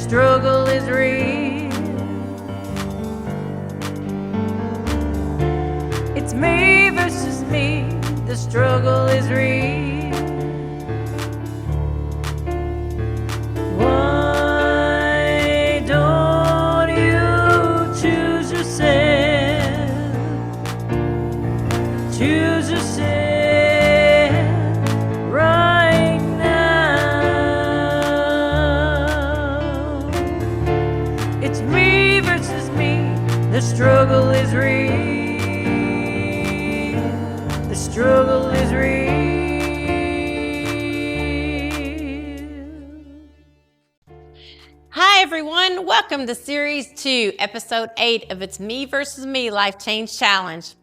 struggle is real. It's me versus me, the struggle is real. Why don't you choose yourself? Choose yourself right now. It's me versus me, the struggle is real. The struggle is real. Hi everyone, welcome to Series 2, Episode 8 of It's Me versus Me Life Change Challenge.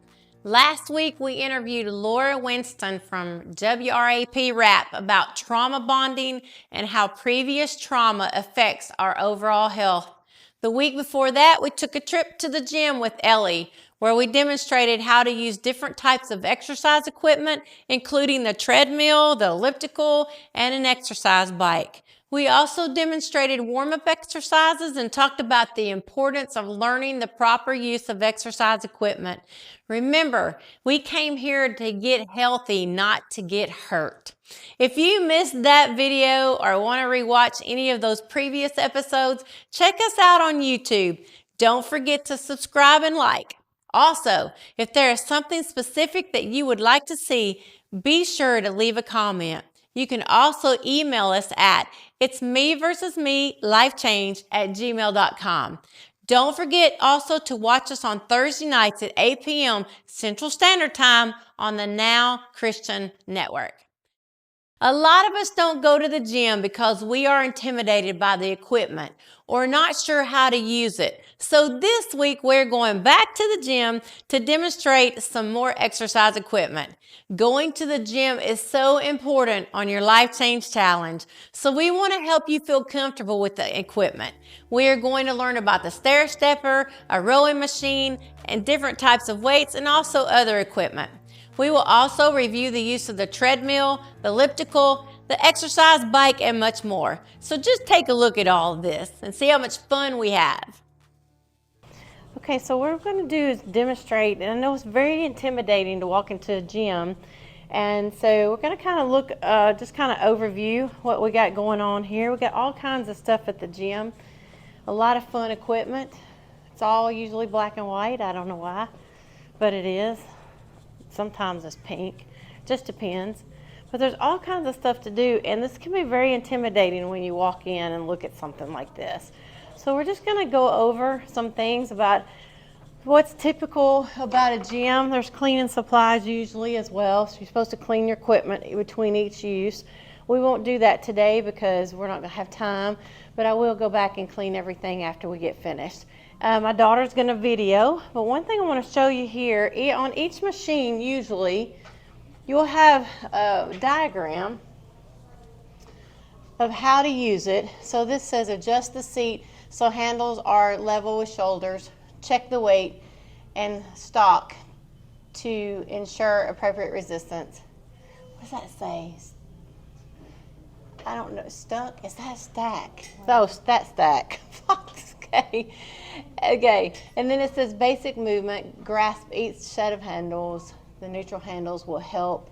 Last week we interviewed Laura Winston from WRAP Rap about trauma bonding and how previous trauma affects our overall health. The week before that, we took a trip to the gym with Ellie, where we demonstrated how to use different types of exercise equipment, including the treadmill, the elliptical, and an exercise bike. We also demonstrated warm-up exercises and talked about the importance of learning the proper use of exercise equipment. Remember, we came here to get healthy, not to get hurt. If you missed that video or want to rewatch any of those previous episodes, check us out on YouTube. Don't forget to subscribe and like. Also, if there is something specific that you would like to see, be sure to leave a comment. You can also email us at itsmeversusmelifechange@gmail.com. Don't forget also to watch us on Thursday nights at 8 p.m. Central Standard Time on the Now Christian Network. A lot of us don't go to the gym because we are intimidated by the equipment or not sure how to use it. So this week we're going back to the gym to demonstrate some more exercise equipment. Going to the gym is so important on your Life Change Challenge. So we want to help you feel comfortable with the equipment. We are going to learn about the stair stepper, a rowing machine, and different types of weights and also other equipment. We will also review the use of the treadmill, the elliptical, the exercise bike, and much more. So just take a look at all of this and see how much fun we have. Okay, so what we're going to do is demonstrate, and I know it's very intimidating to walk into a gym, and so we're going to kind of look, just kind of overview what we got going on here. We got all kinds of stuff at the gym, a lot of fun equipment. It's all usually black and white. I don't know why, but it is. Sometimes it's pink, just depends. But there's all kinds of stuff to do, and this can be very intimidating when you walk in and look at something like this. So we're just gonna go over some things about what's typical about a gym. There's cleaning supplies usually as well, so you're supposed to clean your equipment between each use. We won't do that today because we're not gonna have time, but I will go back and clean everything after we get finished. My daughter's going to video, but one thing I want to show you here, on each machine usually, you'll have a diagram of how to use it. So this says adjust the seat so handles are level with shoulders, check the weight, and stock to ensure appropriate resistance. What does that say? I don't know. Stuck? Is that stack? Oh, that stack. Okay, and then it says basic movement, grasp each set of handles. The neutral handles will help.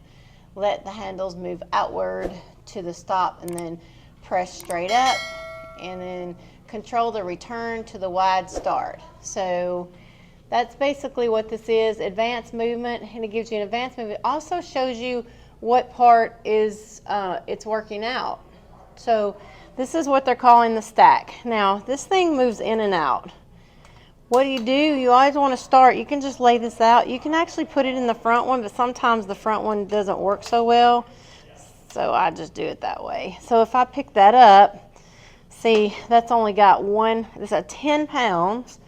Let the handles move outward to the stop and then press straight up, and then control the return to the wide start. So that's basically what this is, advanced movement, and it gives you an advanced movement. It also shows you what part is it's working out. So this is what they're calling the stack. Now this thing moves in and out. What do? You always want to start, you can just lay this out. You can actually put it in the front one, but sometimes the front one doesn't work so well. So I just do it that way. So if I pick that up, see, that's only got one, it's a 10 pounds.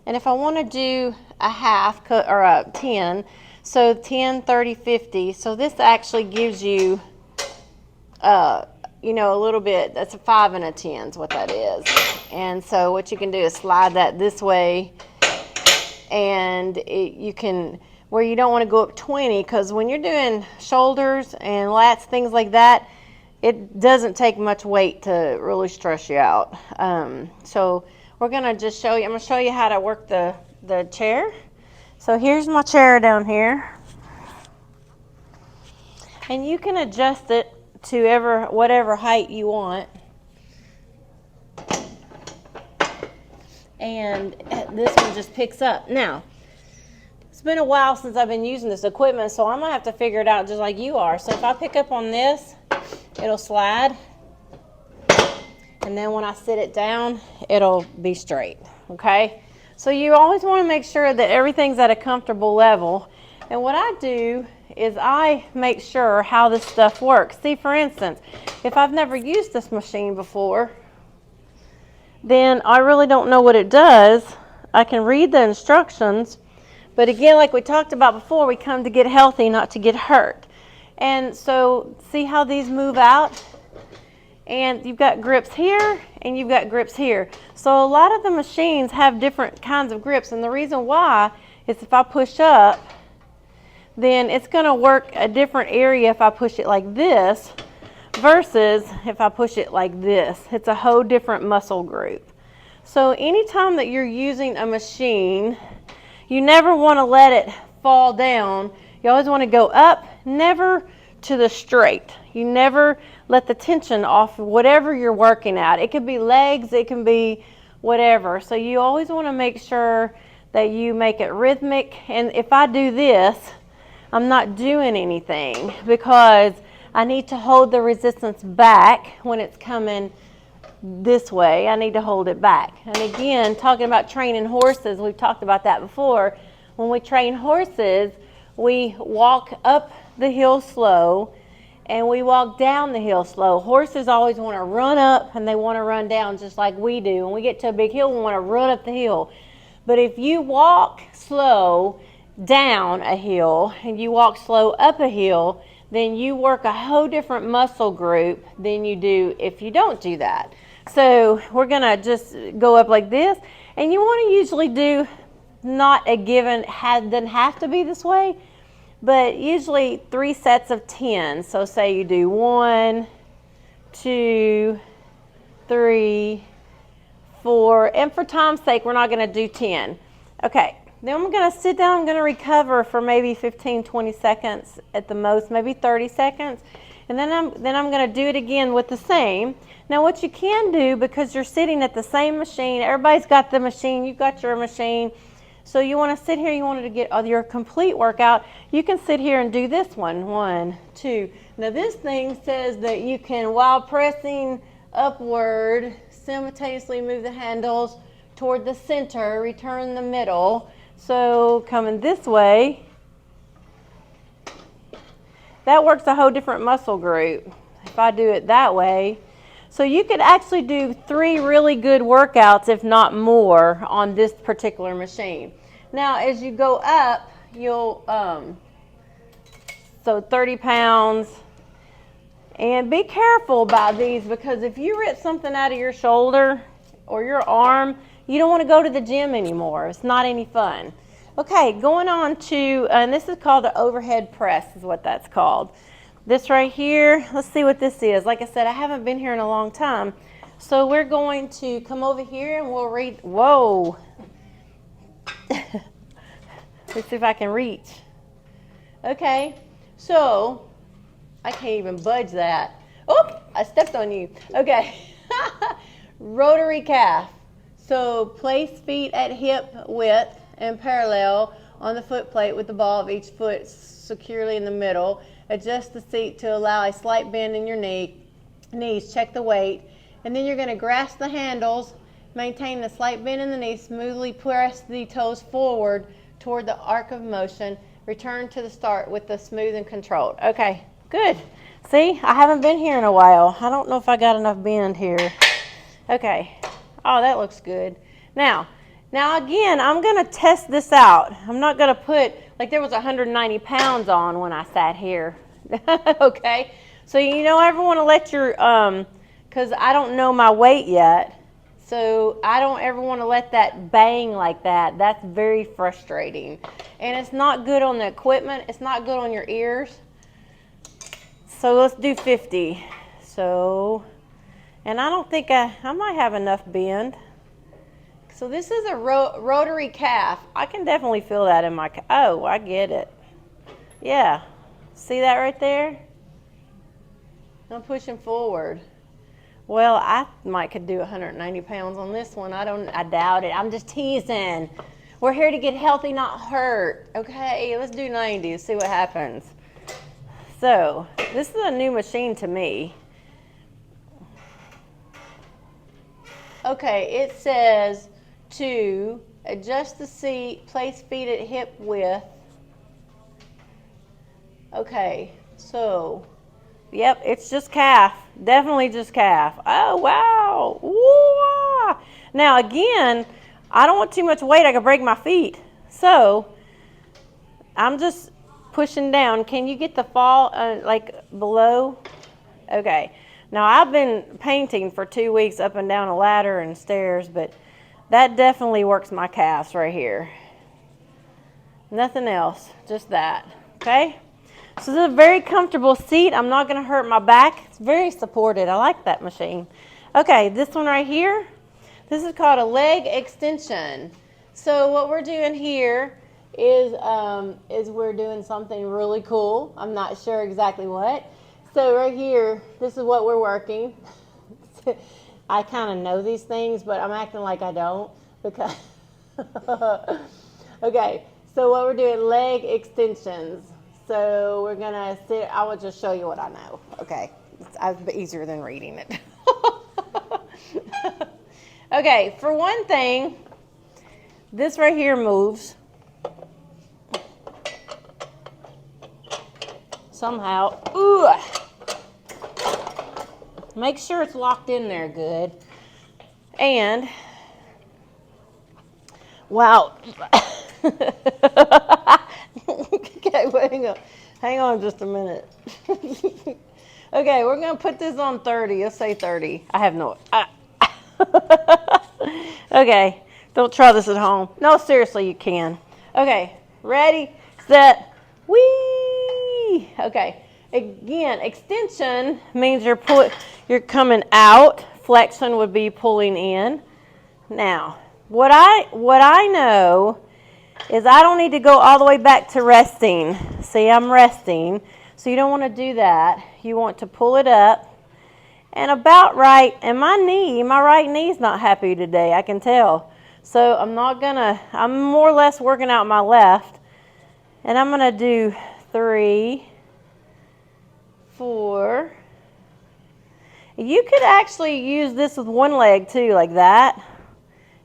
And if I want to do a half or a 10, so 10, 30, 50. So this actually gives you, you know, a little bit, that's a 5 and a 10 is what that is. And so what you can do is slide that this way, and you can, where you don't want to go up 20, because when you're doing shoulders and lats, things like that, it doesn't take much weight to really stress you out. So we're gonna just show you, I'm gonna show you how to work the chair. So here's my chair down here. And you can adjust it to whatever height you want. And this one just picks up. Now, it's been a while since I've been using this equipment, so I'm gonna have to figure it out just like you are. So if I pick up on this, it'll slide. And then when I sit it down, it'll be straight, okay? So you always wanna make sure that everything's at a comfortable level. And what I do is I make sure how this stuff works. See, for instance, if I've never used this machine before, then I really don't know what it does. I can read the instructions, but again, like we talked about before, we come to get healthy, not to get hurt. And so see how these move out? And you've got grips here and you've got grips here. So a lot of the machines have different kinds of grips, and the reason why is if I push up, then it's gonna work a different area if I push it like this versus if I push it like this. It's a whole different muscle group. So anytime that you're using a machine, you never want to let it fall down. You always want to go up, never to the straight. You never let the tension off of whatever you're working at. It could be legs, it can be whatever. So you always want to make sure that you make it rhythmic. And if I do this, I'm not doing anything because I need to hold the resistance back when it's coming this way. I need to hold it back. And again, talking about training horses, we've talked about that before. When we train horses, we walk up the hill slow and we walk down the hill slow. Horses always want to run up and they want to run down just like we do. When we get to a big hill, we want to run up the hill. But if you walk slow down a hill and you walk slow up a hill, then you work a whole different muscle group than you do if you don't do that. So we're gonna just go up like this, and you wanna usually do not a given, doesn't have to be this way, but usually 3 sets of 10. So say you do 1, 2, 3, 4, and for time's sake, we're not gonna do 10. Okay. Then I'm going to sit down, I'm going to recover for maybe 15, 20 seconds at the most, maybe 30 seconds. And then I'm going to do it again with the same. Now what you can do, because you're sitting at the same machine, everybody's got the machine, you've got your machine. So you want to sit here, you wanted to get your complete workout, you can sit here and do this one. 1, 2. Now this thing says that you can, while pressing upward, simultaneously move the handles toward the center, return the middle. So coming this way, that works a whole different muscle group if I do it that way. So you could actually do 3 really good workouts, if not more, on this particular machine. Now as you go up, you'll, so 30 pounds, and be careful about these because if you rip something out of your shoulder or your arm, you don't want to go to the gym anymore. It's not any fun. Okay, going on to, and this is called an overhead press is what that's called. This right here, let's see what this is. Like I said, I haven't been here in a long time. So we're going to come over here and we'll read, whoa. Let's see if I can reach. Okay, so I can't even budge that. Oh, I stepped on you. Okay, rotary calf. So place feet at hip width and parallel on the foot plate with the ball of each foot securely in the middle. Adjust the seat to allow a slight bend in your knees. Check the weight. And then you're going to grasp the handles, maintain the slight bend in the knees, smoothly press the toes forward toward the arc of motion. Return to the start with the smooth and controlled. Okay, good. See, I haven't been here in a while. I don't know if I got enough bend here. Okay. Oh, that looks good. Now again, I'm going to test this out. I'm not going to put, like there was 190 pounds on when I sat here. Okay. So you don't ever want to let your, because I don't know my weight yet. So I don't ever want to let that bang like that. That's very frustrating. And it's not good on the equipment. It's not good on your ears. So let's do 50. So, and I don't think I might have enough bend. So this is a rotary calf. I can definitely feel that in my, oh, I get it. Yeah, see that right there? I'm pushing forward. Well, I could do 190 pounds on this one. I doubt it. I'm just teasing. We're here to get healthy, not hurt. Okay, let's do 90, see what happens. So, this is a new machine to me. Okay, it says to adjust the seat, place feet at hip width. Okay, so, yep, it's just calf. Definitely just calf. Oh, wow. Ooh. Now, again, I don't want too much weight. I could break my feet. So, I'm just pushing down. Can you get the fall, like, below? Okay. Now, I've been painting for 2 weeks up and down a ladder and stairs, but that definitely works my calves right here. Nothing else, just that. Okay? So this is a very comfortable seat. I'm not going to hurt my back. It's very supported. I like that machine. Okay, this one right here, this is called a leg extension. So what we're doing here is we're doing something really cool. I'm not sure exactly what. So right here, this is what we're working. I kind of know these things, but I'm acting like I don't because. Okay, so what we're doing, leg extensions. So we're gonna sit, I will just show you what I know. Okay, it's easier than reading it. Okay, for one thing, this right here moves. Somehow, ooh. Make sure it's locked in there good. And, wow. Okay, wait, hang on just a minute. Okay, we're going to put this on 30. Let's say 30. I have no... Okay, don't try this at home. No, seriously, you can. Okay, ready, set, whee! Okay, again, extension means you're coming out. Flexion would be pulling in. Now, what I know is I don't need to go all the way back to resting. See, I'm resting. So you don't want to do that. You want to pull it up and about right. And my right knee's not happy today, I can tell. So I'm more or less working out my left. And I'm going to do 3, 4. You could actually use this with one leg too, like that.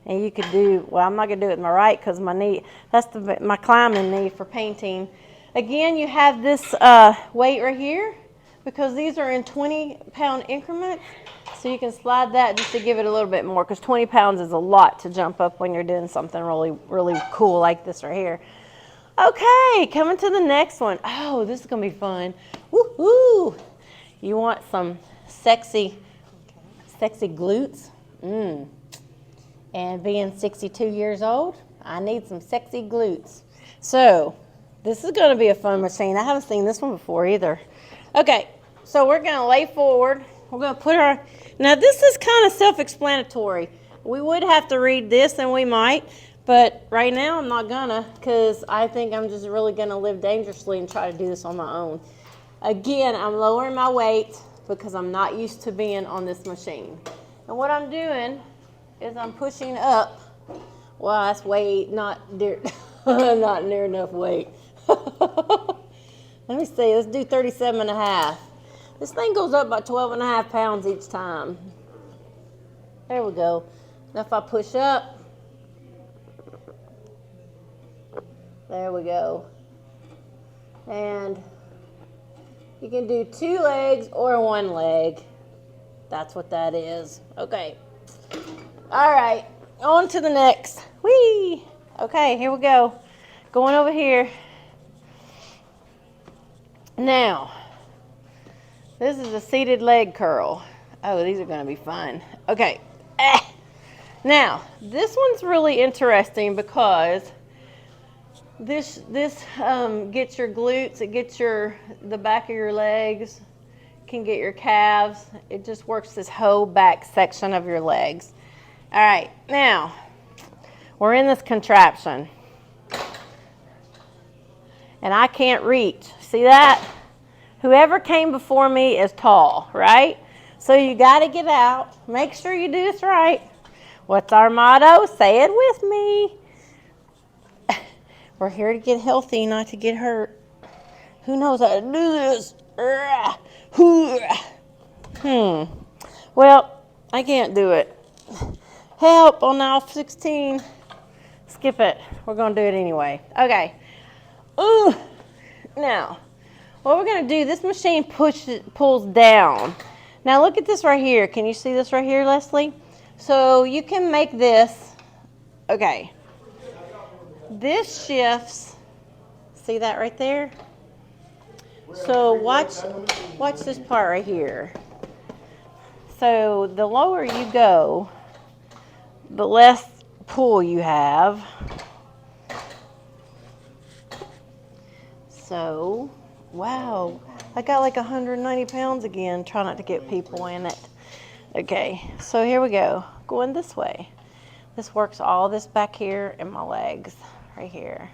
And you could do, well, I'm not going to do it with my right because my knee, that's my climbing knee for painting. Again, you have this weight right here because these are in 20-pound increments. So you can slide that just to give it a little bit more because 20 pounds is a lot to jump up when you're doing something really, really cool like this right here. Okay, coming to the next one. Oh, this is going to be fun. Woo-hoo! You want some sexy glutes? And being 62 years old, I need some sexy glutes. So, this is going to be a fun machine. I haven't seen this one before either. Okay, so we're going to lay forward. We're going to put our, now this is kind of self-explanatory. We would have to read this, and we might, but right now I'm not gonna because I think I'm just really going to live dangerously and try to do this on my own. Again, I'm lowering my weight because I'm not used to being on this machine. And what I'm doing is I'm pushing up. Well, that's weight, not near enough weight. Let me see, let's do 37.5. This thing goes up by 12.5 pounds each time. There we go. Now if I push up, there we go. And you can do 2 legs or 1 leg. That's what that is. Okay. All right, on to the next. Whee! Okay, here we go. Going over here. Now, this is a seated leg curl. Oh, these are going to be fun. Okay. Now, this one's really interesting because this gets your glutes, it gets the back of your legs can get your calves. It just works this whole back section of your legs. All right, now we're in this contraption. And I can't reach. See that? Whoever came before me is tall, right? So you got to get out. Make sure you do this right. What's our motto? Say it with me. We're here to get healthy, not to get hurt. Who knows how to do this? Well, I can't do it. Help on aisle 16. Skip it. We're going to do it anyway. Okay. Ooh. Now, what we're going to do, this machine pulls down. Now look at this right here. Can you see this right here, Leslie? So you can make this, okay. This shifts, see that right there? So watch this part right here. So the lower you go, the less pull you have. So, wow, I got like 190 pounds again, try not to get people in it. Okay, so here we go, going this way. This works all this back here in my legs, right here.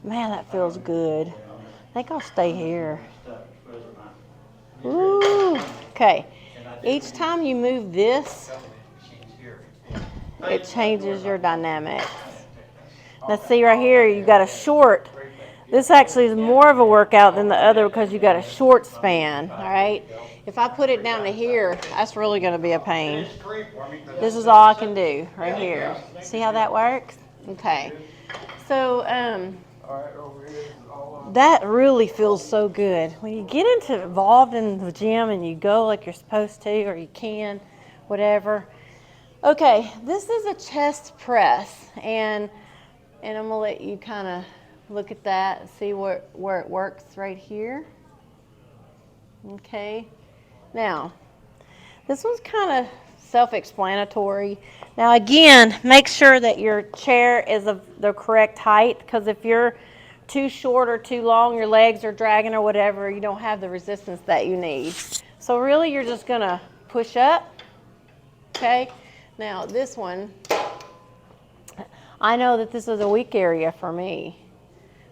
Man, that feels good. I think I'll stay here. Ooh, okay. Each time you move this, it changes your dynamics. Let's see right here, you got a short. This actually is more of a workout than the other because you got a short span, all right? If I put it down to here, that's really going to be a pain. This is all I can do right here. See how that works? Okay. So that really feels so good. When you get involved in the gym and you go like you're supposed to, or you can, whatever. Okay, this is a chest press, and I'm going to let you kind of look at that and see where it works right here. Okay. Now, this one's kind of self-explanatory. Now again, make sure that your chair is of the correct height, because if you're too short or too long, your legs are dragging or whatever, you don't have the resistance that you need. So really you're just going to push up. Okay. Now this one, I know that this is a weak area for me.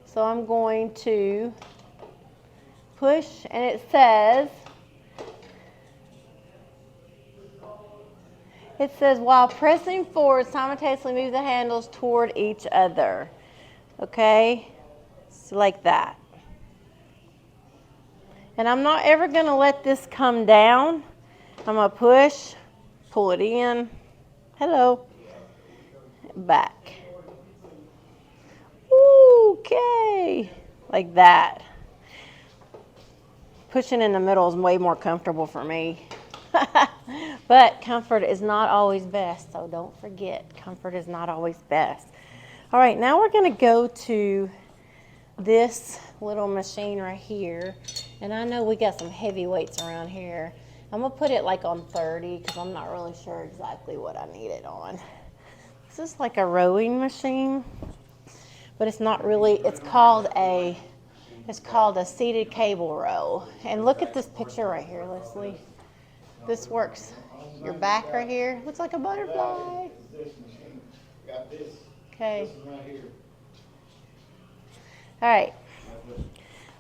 So I'm going to push, and it says while pressing forward, simultaneously move the handles toward each other. Okay? So like that. And I'm not ever going to let this come down. I'm going to push, pull it in. Hello. Back. Okay. Like that. Pushing in the middle is way more comfortable for me. But comfort is not always best, so don't forget, comfort is not always best. All right, now we're going to go to this little machine right here. And I know we got some heavy weights around here. I'm going to put it like on 30 because I'm not really sure exactly what I need it on. This is like a rowing machine, but it's not really, it's called a seated cable row. And look at this picture right here, Leslie. This works your back right here. Looks like a butterfly. Okay. All right.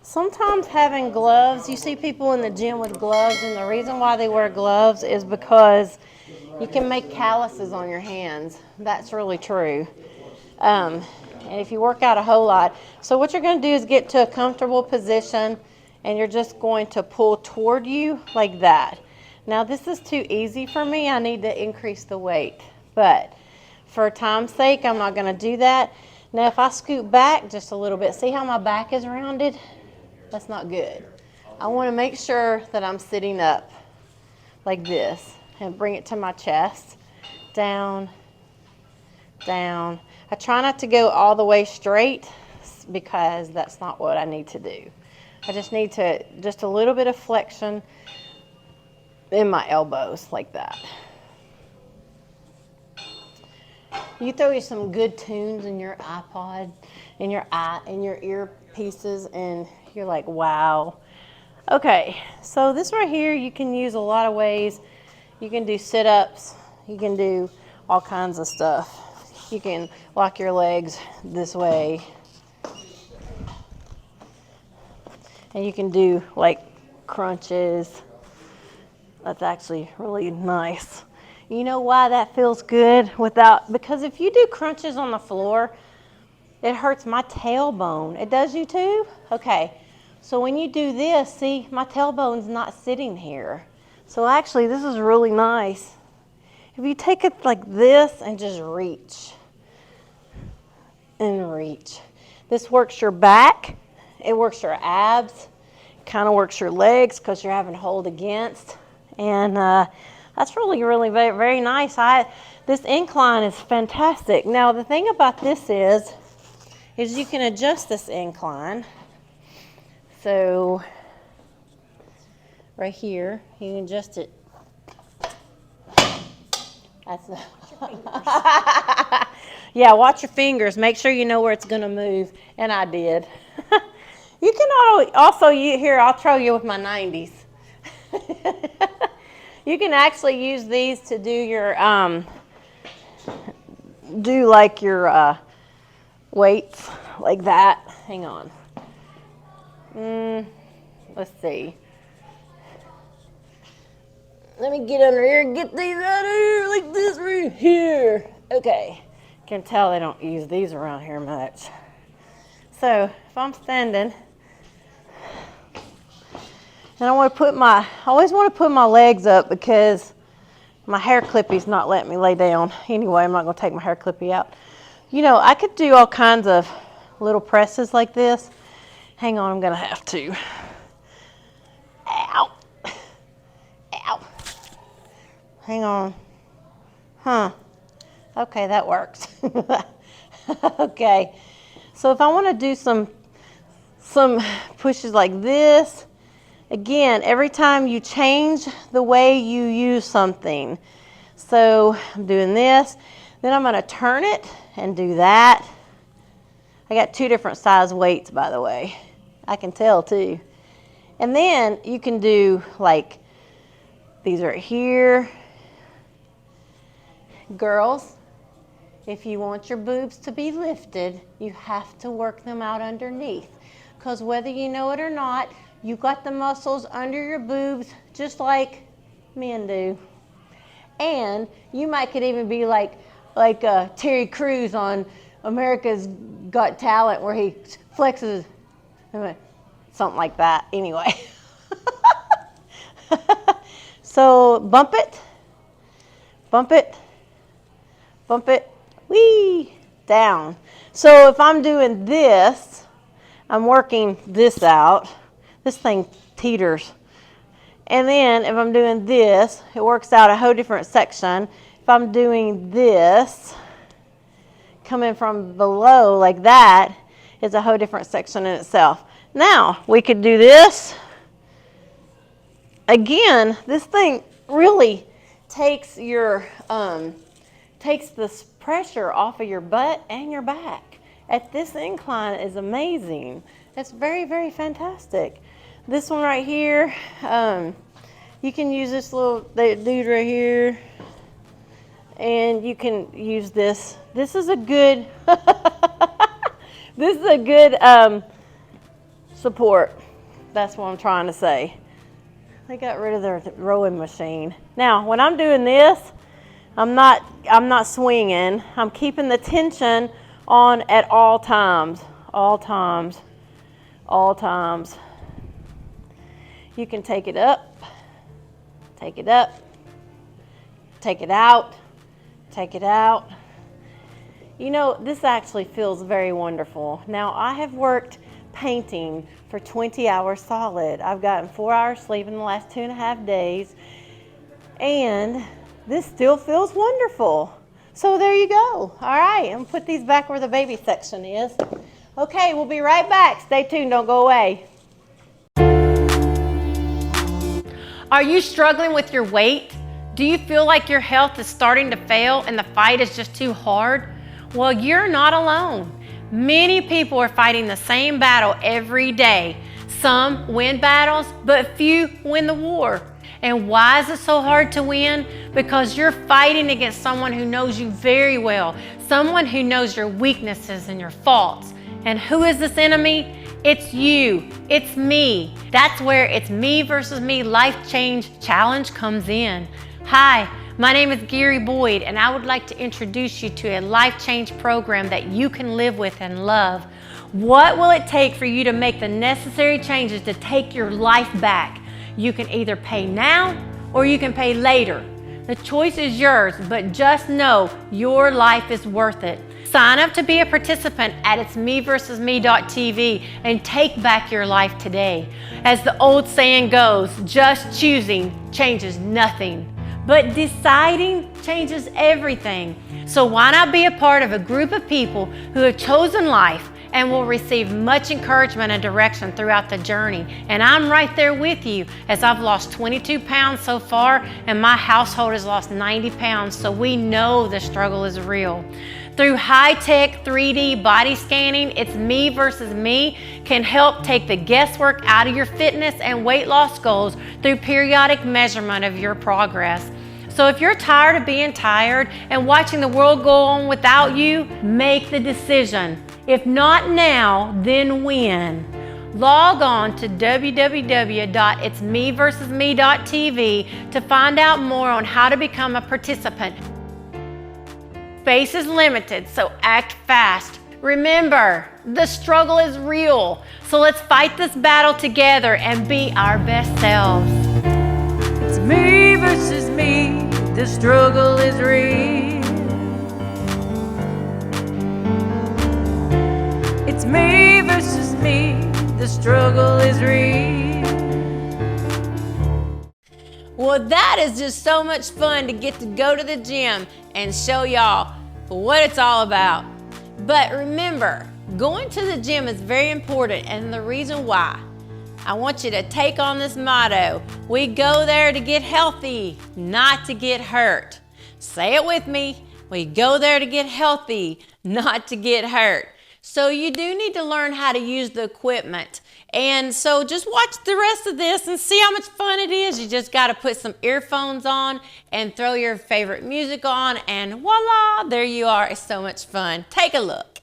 Sometimes having gloves, you see people in the gym with gloves, and the reason why they wear gloves is because you can make calluses on your hands. That's really true. And if you work out a whole lot. So what you're going to do is get to a comfortable position, and you're just going to pull toward you like that. Now this is too easy for me. I need to increase the weight. But for time's sake, I'm not going to do that. Now if I scoot back just a little bit, see how my back is rounded? That's not good. I want to make sure that I'm sitting up like this and bring it to my chest. Down, down. I try not to go all the way straight because that's not what I need to do. I just need to, just a little bit of flexion in my elbows like that. You throw you some good tunes in your iPod, in your earpieces, and you're like, wow. Okay, so this right here you can use a lot of ways. You can do sit-ups, you can do all kinds of stuff. You can lock your legs this way. And you can do like crunches. That's actually really nice. You know why that feels good because if you do crunches on the floor, it hurts my tailbone. It does you too? Okay. So when you do this, see, my tailbone's not sitting here. So actually, this is really nice. If you take it like this and just reach and reach. This works your back. It works your abs. Kind of works your legs because you're having to hold against. And that's really, really very, very nice. This incline is fantastic. Now, the thing about this is you can adjust this incline. So right here, you can adjust it. That's yeah, watch your fingers. Make sure you know where it's going to move. And I did. You can also here, I'll throw you with my 90s. You can actually use these to do your, weights like that. Hang on. Let's see. Let me get under here and get these out of here like this right here. Okay. You can tell they don't use these around here much. So if I'm standing, and I always want to put my legs up because my hair clippy's not letting me lay down. Anyway, I'm not going to take my hair clippy out. You know, I could do all kinds of little presses like this. Hang on, I'm going to have to. Ow. Ow. Hang on. Huh. Okay, that works. Okay. So if I want to do some pushes like this, again, every time you change the way you use something. So I'm doing this, then I'm going to turn it and do that. I got 2 different size weights, by the way. I can tell too. And then you can do like these right here. Girls, if you want your boobs to be lifted, you have to work them out underneath. Because whether you know it or not, you got the muscles under your boobs just like men do. And you could even be like Terry Crews on America's Got Talent where he flexes, something like that. Anyway. So bump it, bump it, bump it, whee, down. So if I'm doing this, I'm working this out. This thing teeters. And then if I'm doing this, it works out a whole different section. If I'm doing this, coming from below like that, it's a whole different section in itself. Now, we could do this. Again, this thing really takes takes this pressure off of your butt and your back. At this incline is amazing. It's very, very fantastic. This one right here, you can use this little dude right here, and you can use this. This is a good, this is a good support. That's what I'm trying to say. They got rid of their rowing machine. Now, when I'm doing this, I'm not swinging. I'm keeping the tension on at all times. All times. All times. You can take it up, take it up, take it out, take it out. You know, this actually feels very wonderful. Now, I have worked painting for 20 hours solid. I've gotten 4 hours sleep in the last 2.5 days, and this still feels wonderful. So there you go. All right, I'm gonna put these back where the baby section is. Okay, we'll be right back. Stay tuned, don't go away. Are you struggling with your weight? Do you feel like your health is starting to fail and the fight is just too hard? Well, you're not alone. Many people are fighting the same battle every day. Some win battles, but few win the war. And why is it so hard to win? Because you're fighting against someone who knows you very well, someone who knows your weaknesses and your faults. And who is this enemy? It's you. It's me. That's where It's Me versus Me Life Change Challenge comes in. Hi, my name is Gary Boyd, and I would like to introduce you to a life change program that you can live with and love. What will it take for you to make the necessary changes to take your life back? You can either pay now or you can pay later. The choice is yours, but just know your life is worth it. Sign up to be a participant at itsmeversusme.tv and take back your life today. As the old saying goes, just choosing changes nothing, but deciding changes everything. So why not be a part of a group of people who have chosen life and will receive much encouragement and direction throughout the journey. And I'm right there with you, as I've lost 22 pounds so far and my household has lost 90 pounds, so we know the struggle is real. Through high-tech 3D body scanning, It's Me versus Me can help take the guesswork out of your fitness and weight loss goals through periodic measurement of your progress. So if you're tired of being tired and watching the world go on without you, make the decision. If not now, then when? Log on to www.itsmeversusme.tv to find out more on how to become a participant. Space is limited, so act fast. Remember, the struggle is real, so let's fight this battle together and be our best selves. It's me versus me, the struggle is real. It's me versus me, the struggle is real. Well, that is just so much fun to get to go to the gym and show y'all what it's all about. But remember, going to the gym is very important, and the reason why, I want you to take on this motto: we go there to get healthy, not to get hurt. Say it with me: we go there to get healthy, not to get hurt. So you do need to learn how to use the equipment. And so just watch the rest of this and see how much fun it is. You just got to put some earphones on and throw your favorite music on, and voila, there you are. It's so much fun. Take a look.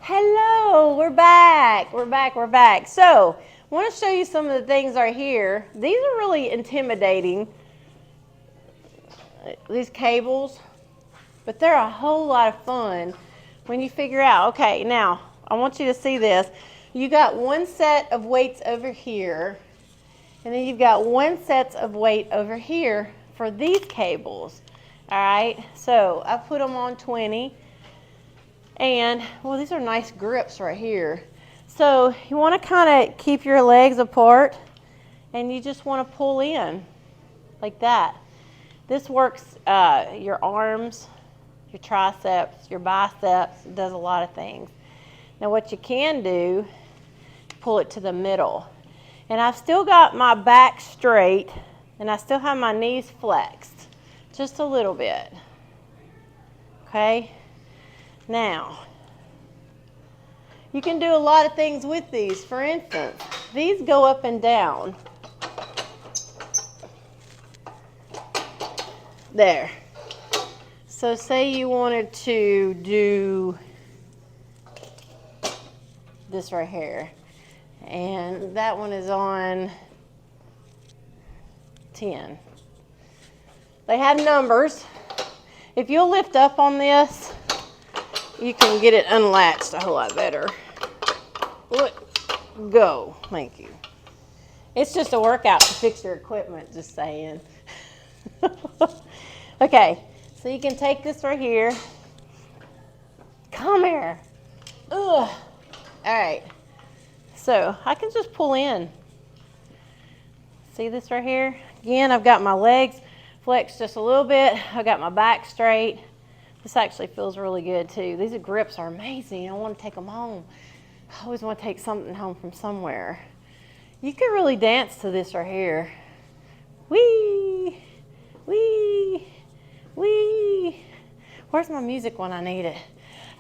Hello, we're back. We're back. So I want to show you some of the things right here. These are really intimidating, these cables, but they're a whole lot of fun when you figure out. Okay, now I want you to see this. You got one set of weights over here, and then you've got one set of weight over here for these cables. All right, so I put them on 20, and well, these are nice grips right here. So you want to kind of keep your legs apart, and you just want to pull in like that. This works your arms, your triceps, your biceps. It does a lot of things. Now what you can do, pull it to the middle. And I've still got my back straight, and I still have my knees flexed, just a little bit. Okay? Now, you can do a lot of things with these. For instance, these go up and down. There. So say you wanted to do this right here, and that one is on 10. They have numbers. If you'll lift up on this, you can get it unlatched a whole lot better. Let go. Thank you. It's just a workout to fix your equipment, just saying. Okay. So you can take this right here. Come here. Ugh. All right. So I can just pull in. See this right here? Again, I've got my legs flexed just a little bit. I've got my back straight. This actually feels really good too. These grips are amazing. I want to take them home. I always want to take something home from somewhere. You can really dance to this right here. Wee, wee. Wee! Where's my music when I need it?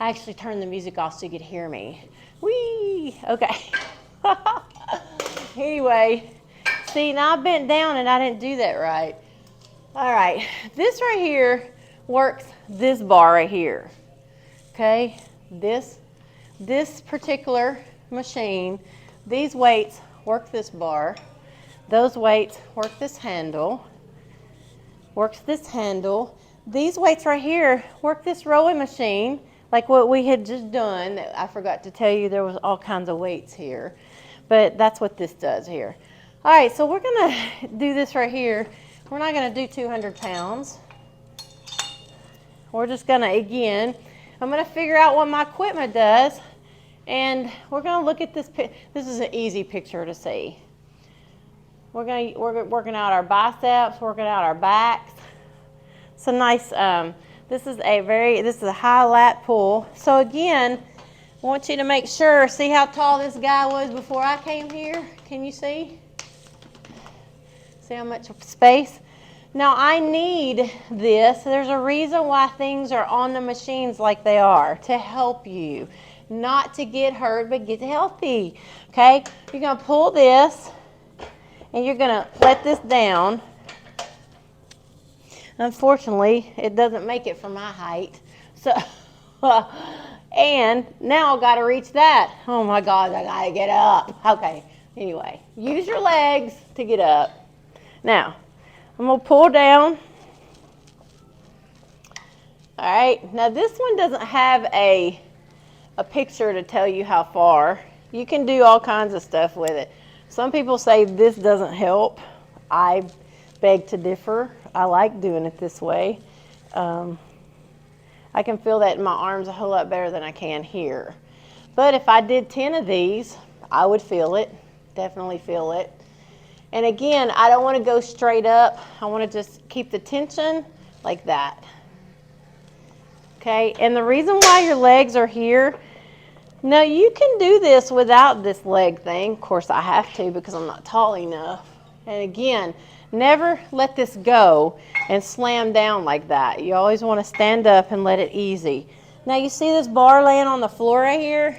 I actually turned the music off so you could hear me. Wee! Okay. Anyway, see, now I bent down and I didn't do that right. All right, this right here works this bar right here. Okay, this particular machine, these weights work this bar. Those weights work this handle. Works this handle. These weights right here work this rowing machine, like what we had just done. I forgot to tell you there was all kinds of weights here, but that's what this does here. All right, so we're gonna do this right here. We're not gonna do 200 pounds. We're just gonna, again, I'm gonna figure out what my equipment does, and we're gonna look at this. This is an easy picture to see. We're working out our biceps, working out our backs. It's a nice, this is a high lat pull. So again, I want you to make sure, see how tall this guy was before I came here? Can you see? See how much space? Now I need this. There's a reason why things are on the machines like they are, to help you. Not to get hurt, but get healthy. Okay? You're gonna pull this, and you're gonna let this down. Unfortunately, it doesn't make it for my height. So, and now I've got to reach that. Oh my God, I gotta get up. Okay, anyway, use your legs to get up. Now, I'm gonna pull down. All right, now this one doesn't have a picture to tell you how far. You can do all kinds of stuff with it. Some people say this doesn't help. I beg to differ. I like doing it this way. I can feel that in my arms a whole lot better than I can here. But if I did 10 of these, I would feel it, definitely feel it. And again, I don't want to go straight up. I want to just keep the tension like that. Okay, and the reason why your legs are here, now you can do this without this leg thing. Of course I have to because I'm not tall enough. And again, never let this go and slam down like that. You always want to stand up and let it easy. Now you see this bar laying on the floor right here?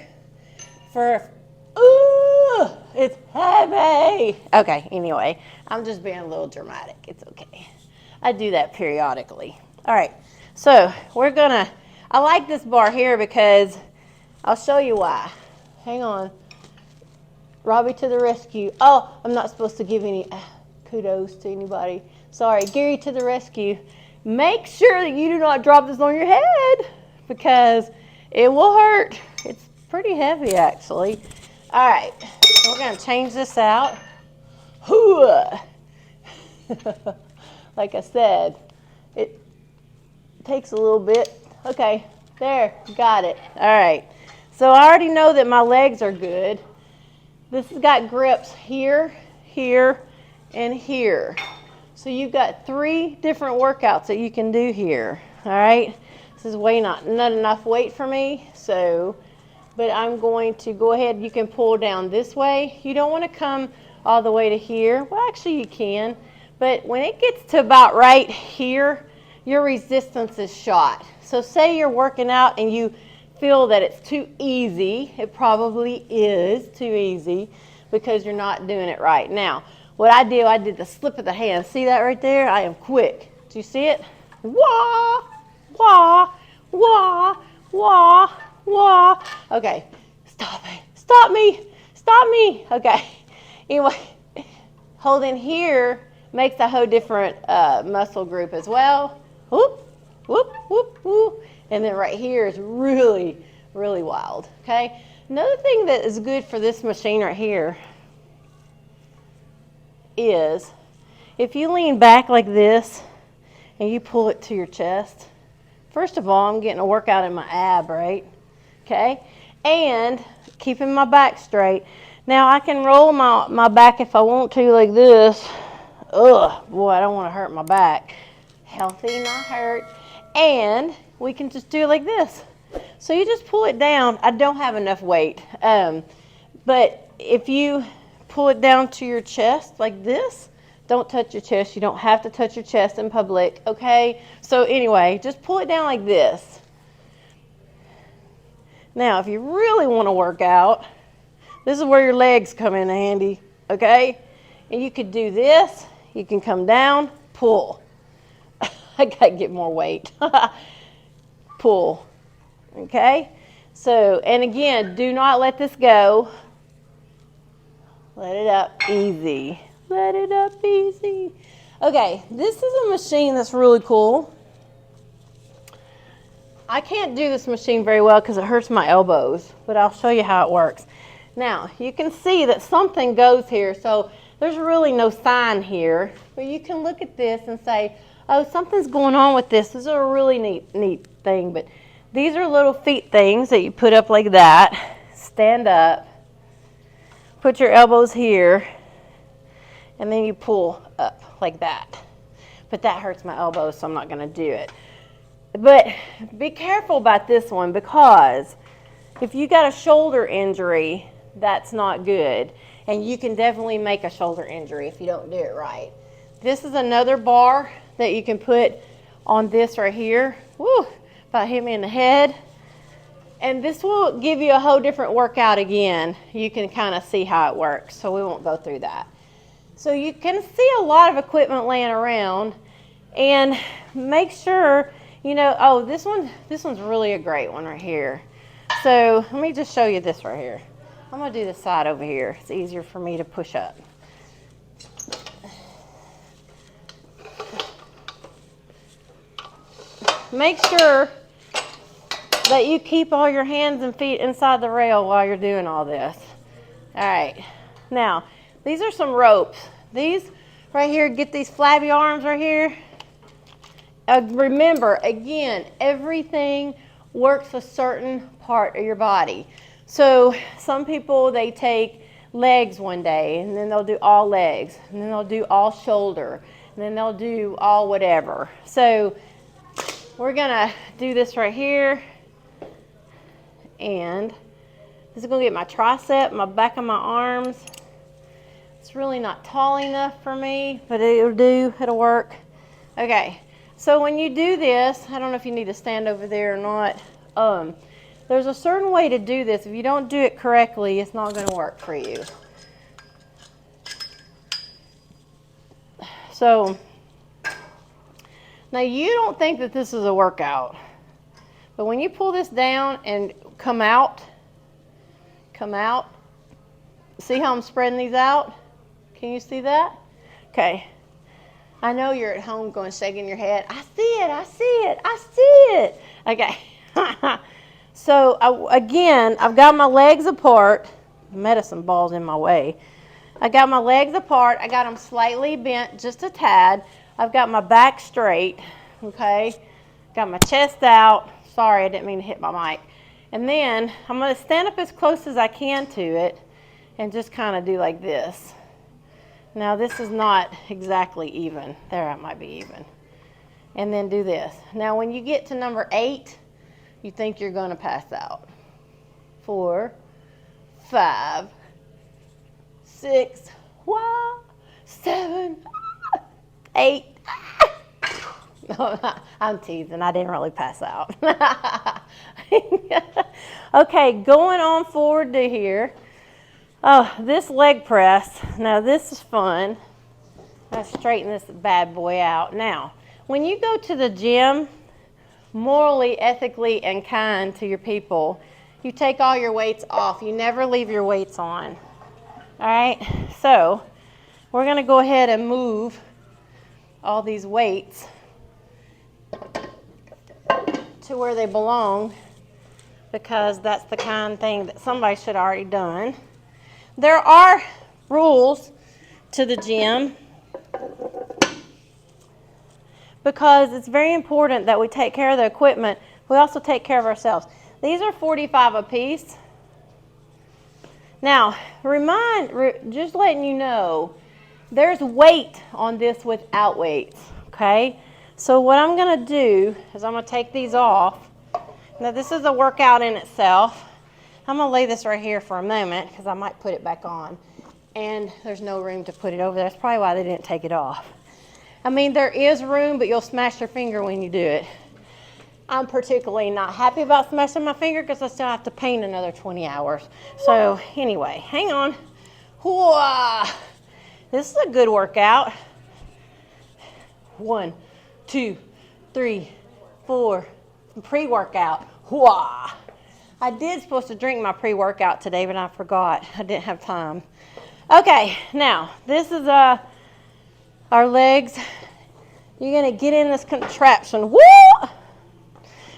Ooh, it's heavy. Okay, anyway, I'm just being a little dramatic. It's okay. I do that periodically. All right, so I like this bar here because I'll show you why. Hang on. Robbie to the rescue. Oh, I'm not supposed to give any kudos to anybody. Sorry, Gary to the rescue. Make sure that you do not drop this on your head because it will hurt. It's pretty heavy actually. All right, we're gonna change this out. Like I said, it takes a little bit. Okay, there, got it. All right, so I already know that my legs are good. This has got grips here, here, and here. So you've got 3 different workouts that you can do here, all right? This is not enough weight for me, but I'm going to go ahead. You can pull down this way. You don't want to come all the way to here. Well, actually you can, but when it gets to about right here, your resistance is shot. So say you're working out and you feel that it's too easy. It probably is too easy because you're not doing it right. Now, what I did the slip of the hand. See that right there? I am quick. Do you see it? Wah, wah, wah, wah, wah. Okay, stop it. Stop me. Stop me. Okay. Anyway, holding here makes a whole different muscle group as well. Whoop, whoop, whoop, whoop. And then right here is really, really wild. Okay. Another thing that is good for this machine right here is if you lean back like this and you pull it to your chest, first of all, I'm getting a workout in my ab, right? Okay, and keeping my back straight. Now I can roll my back if I want to like this. Ugh, boy, I don't want to hurt my back. Healthy, not hurt. And we can just do it like this. So you just pull it down. I don't have enough weight, but if you pull it down to your chest like this, don't touch your chest. You don't have to touch your chest in public, okay? So anyway, just pull it down like this. Now, if you really want to work out, this is where your legs come in handy. okay? And you could do this. You can come down, pull. I gotta get more weight. Pull, okay? So, and again, do not let this go. Let it up easy. Let it up easy. Okay, this is a machine that's really cool. I can't do this machine very well because it hurts my elbows, but I'll show you how it works. Now, you can see that something goes here, so there's really no sign here, but you can look at this and say, oh, something's going on with this. This is a really neat thing, but these are little feet things that you put up like that, stand up, put your elbows here, and then you pull up like that. But that hurts my elbows, so I'm not gonna do it. But be careful about this one, because if you got a shoulder injury, that's not good. And you can definitely make a shoulder injury if you don't do it right. This is another bar that you can put on this right here. Woo, about hit me in the head. And this will give you a whole different workout again. You can kind of see how it works, so we won't go through that. So you can see a lot of equipment laying around, and make sure, you know, oh, this one's really a great one right here. So let me just show you this right here. I'm gonna do this side over here. It's easier for me to push up. Make sure that you keep all your hands and feet inside the rail while you're doing all this. All right, now, these are some ropes. These right here, get these flabby arms right here. Remember, again, everything works a certain part of your body. So some people, they take legs one day, and then they'll do all legs, and then they'll do all shoulder, and then they'll do all whatever. So we're gonna do this right here, and this is gonna get my tricep, my back of my arms. It's really not tall enough for me, but it'll do, it'll work. Okay, so when you do this, I don't know if you need to stand over there or not. There's a certain way to do this. If you don't do it correctly, it's not gonna work for you. So, now you don't think that this is a workout, but when you pull this down and come out, see how I'm spreading these out? Can you see that? Okay. I know you're at home going shaking your head. I see it, I see it, I see it. Okay. So again, I've got my legs apart. Medicine ball's in my way. I got my legs apart. I got them slightly bent just a tad. I've got my back straight, okay? Got my chest out. Sorry, I didn't mean to hit my mic. And then I'm gonna stand up as close as I can to it and just kind of do like this. Now this is not exactly even. There, it might be even. And then do this. Now when you get to number 8, you think you're gonna pass out. 4, 5, 6, 7, 8. No, I'm teasing. I didn't really pass out. Okay, going on forward to here. Oh, this leg press. Now this is fun. Let's straighten this bad boy out. Now, when you go to the gym, morally, ethically, and kind to your people, you take all your weights off. You never leave your weights on. All right, so we're gonna go ahead and move all these weights to where they belong, because that's the kind of thing that somebody should have already done. There are rules to the gym, because it's very important that we take care of the equipment. We also take care of ourselves. These are 45 a piece. Now, just letting you know, there's weight on this without weights, okay? So what I'm gonna do is I'm gonna take these off. Now this is a workout in itself. I'm gonna lay this right here for a moment because I might put it back on. And there's no room to put it over there. That's probably why they didn't take it off. I mean, there is room, but you'll smash your finger when you do it. I'm particularly not happy about smashing my finger because I still have to paint another 20 hours. So anyway, hang on. Whoa. This is a good workout. 1, 2, 3, 4. Pre-workout. Whoa. I did supposed to drink my pre-workout today, but I forgot. I didn't have time. Okay, now this is our legs. You're gonna get in this contraption. Woo!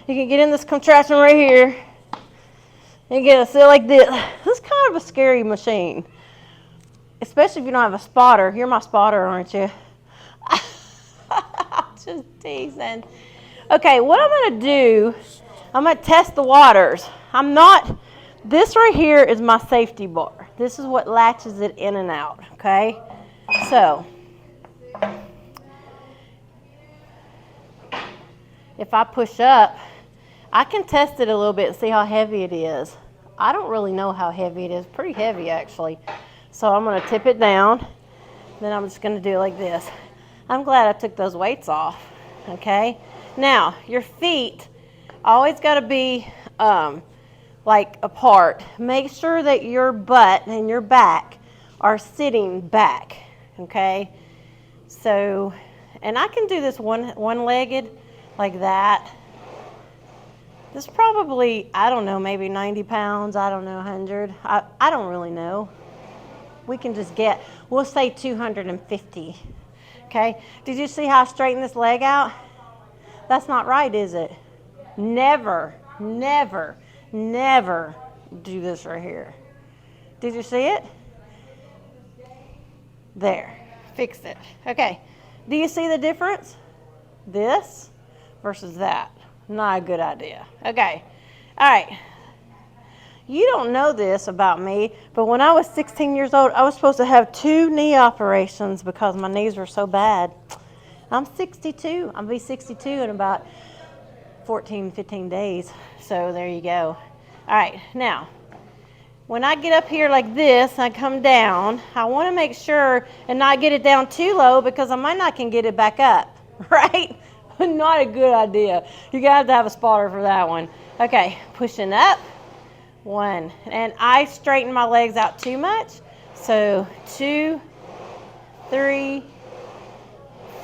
You can get in this contraption right here. And get a sit like this. This is kind of a scary machine, especially if you don't have a spotter. You're my spotter, aren't you? Just teasing. Okay, what I'm gonna do, I'm gonna test the waters. This right here is my safety bar. This is what latches it in and out, okay? So, if I push up, I can test it a little bit and see how heavy it is. I don't really know how heavy it is. Pretty heavy, actually. So I'm gonna tip it down. Then I'm just gonna do it like this. I'm glad I took those weights off, okay? Now, your feet always gotta be like apart. Make sure that your butt and your back are sitting back, okay? So, and I can do this one-legged like that. This is probably, I don't know, maybe 90 pounds, I don't know, 100. I don't really know. We can just we'll say 250, okay? Did you see how I straightened this leg out? That's not right, is it? Never, never, never do this right here. Did you see it? There, fixed it. Okay, do you see the difference? This versus that. Not a good idea. Okay, all right. You don't know this about me, but when I was 16 years old, I was supposed to have 2 knee operations because my knees were so bad. I'm 62. I'll be 62 in about 14, 15 days. So there you go. All right, now, when I get up here like this, I come down, I want to make sure and not get it down too low because I might not can get it back up, right? Not a good idea. You got to have a spotter for that one. Okay, pushing up. 1. And I straighten my legs out too much. So 2, 3,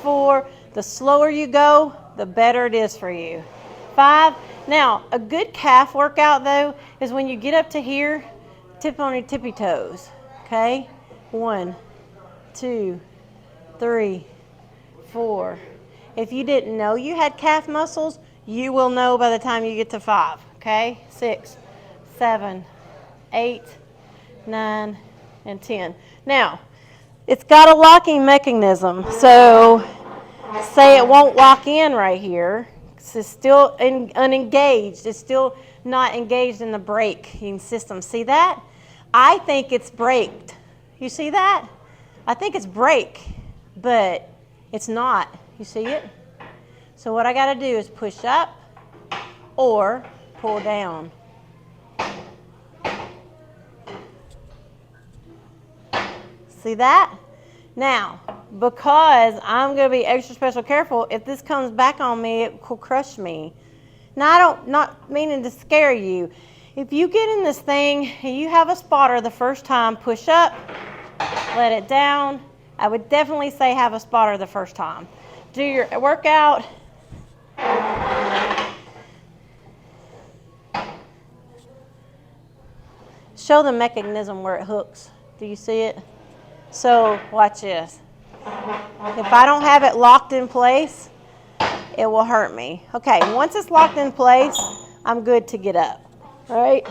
4. The slower you go, the better it is for you. 5. Now, a good calf workout, though, is when you get up to here, tip on your tippy toes. Okay? 1, 2, 3, 4. If you didn't know you had calf muscles, you will know by the time you get to 5. Okay? 6, 7, 8, 9, and 10. Now, it's got a locking mechanism. So, say it won't lock in right here. It's still unengaged. It's still not engaged in the braking system. See that? I think it's braked. You see that? I think it's brake, but it's not. You see it? So what I got to do is push up or pull down. See that? Now, because I'm going to be extra special careful, if this comes back on me, it will crush me. Now, not meaning to scare you. If you get in this thing and you have a spotter the first time, push up, let it down. I would definitely say have a spotter the first time. Do your workout. Show the mechanism where it hooks. Do you see it? So watch this. If I don't have it locked in place, it will hurt me. Okay, once it's locked in place, I'm good to get up. All right?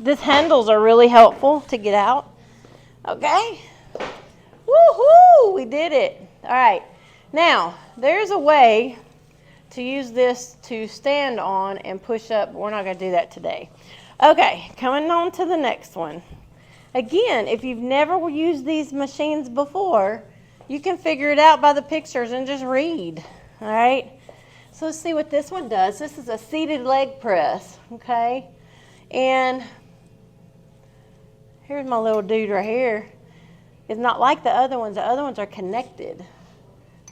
These handles are really helpful to get out. Okay? Woohoo! We did it. All right. Now, there's a way to use this to stand on and push up, but we're not going to do that today. Okay, coming on to the next one. Again, if you've never used these machines before, you can figure it out by the pictures and just read. All right? So let's see what this one does. This is a seated leg press, okay? And here's my little dude right here. It's not like the other ones. The other ones are connected.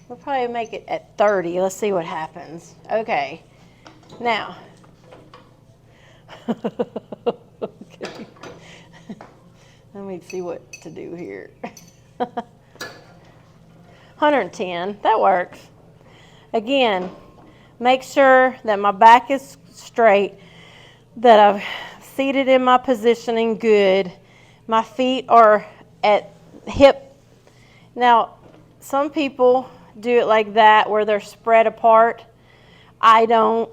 We'll probably make it at 30. Let's see what happens. Okay. Now. Okay. Let me me see what to do here. 110, that works. Again, make sure that my back is straight, that I've seated in my positioning good. My feet are at hip. Now, some people do it like that where they're spread apart. I don't.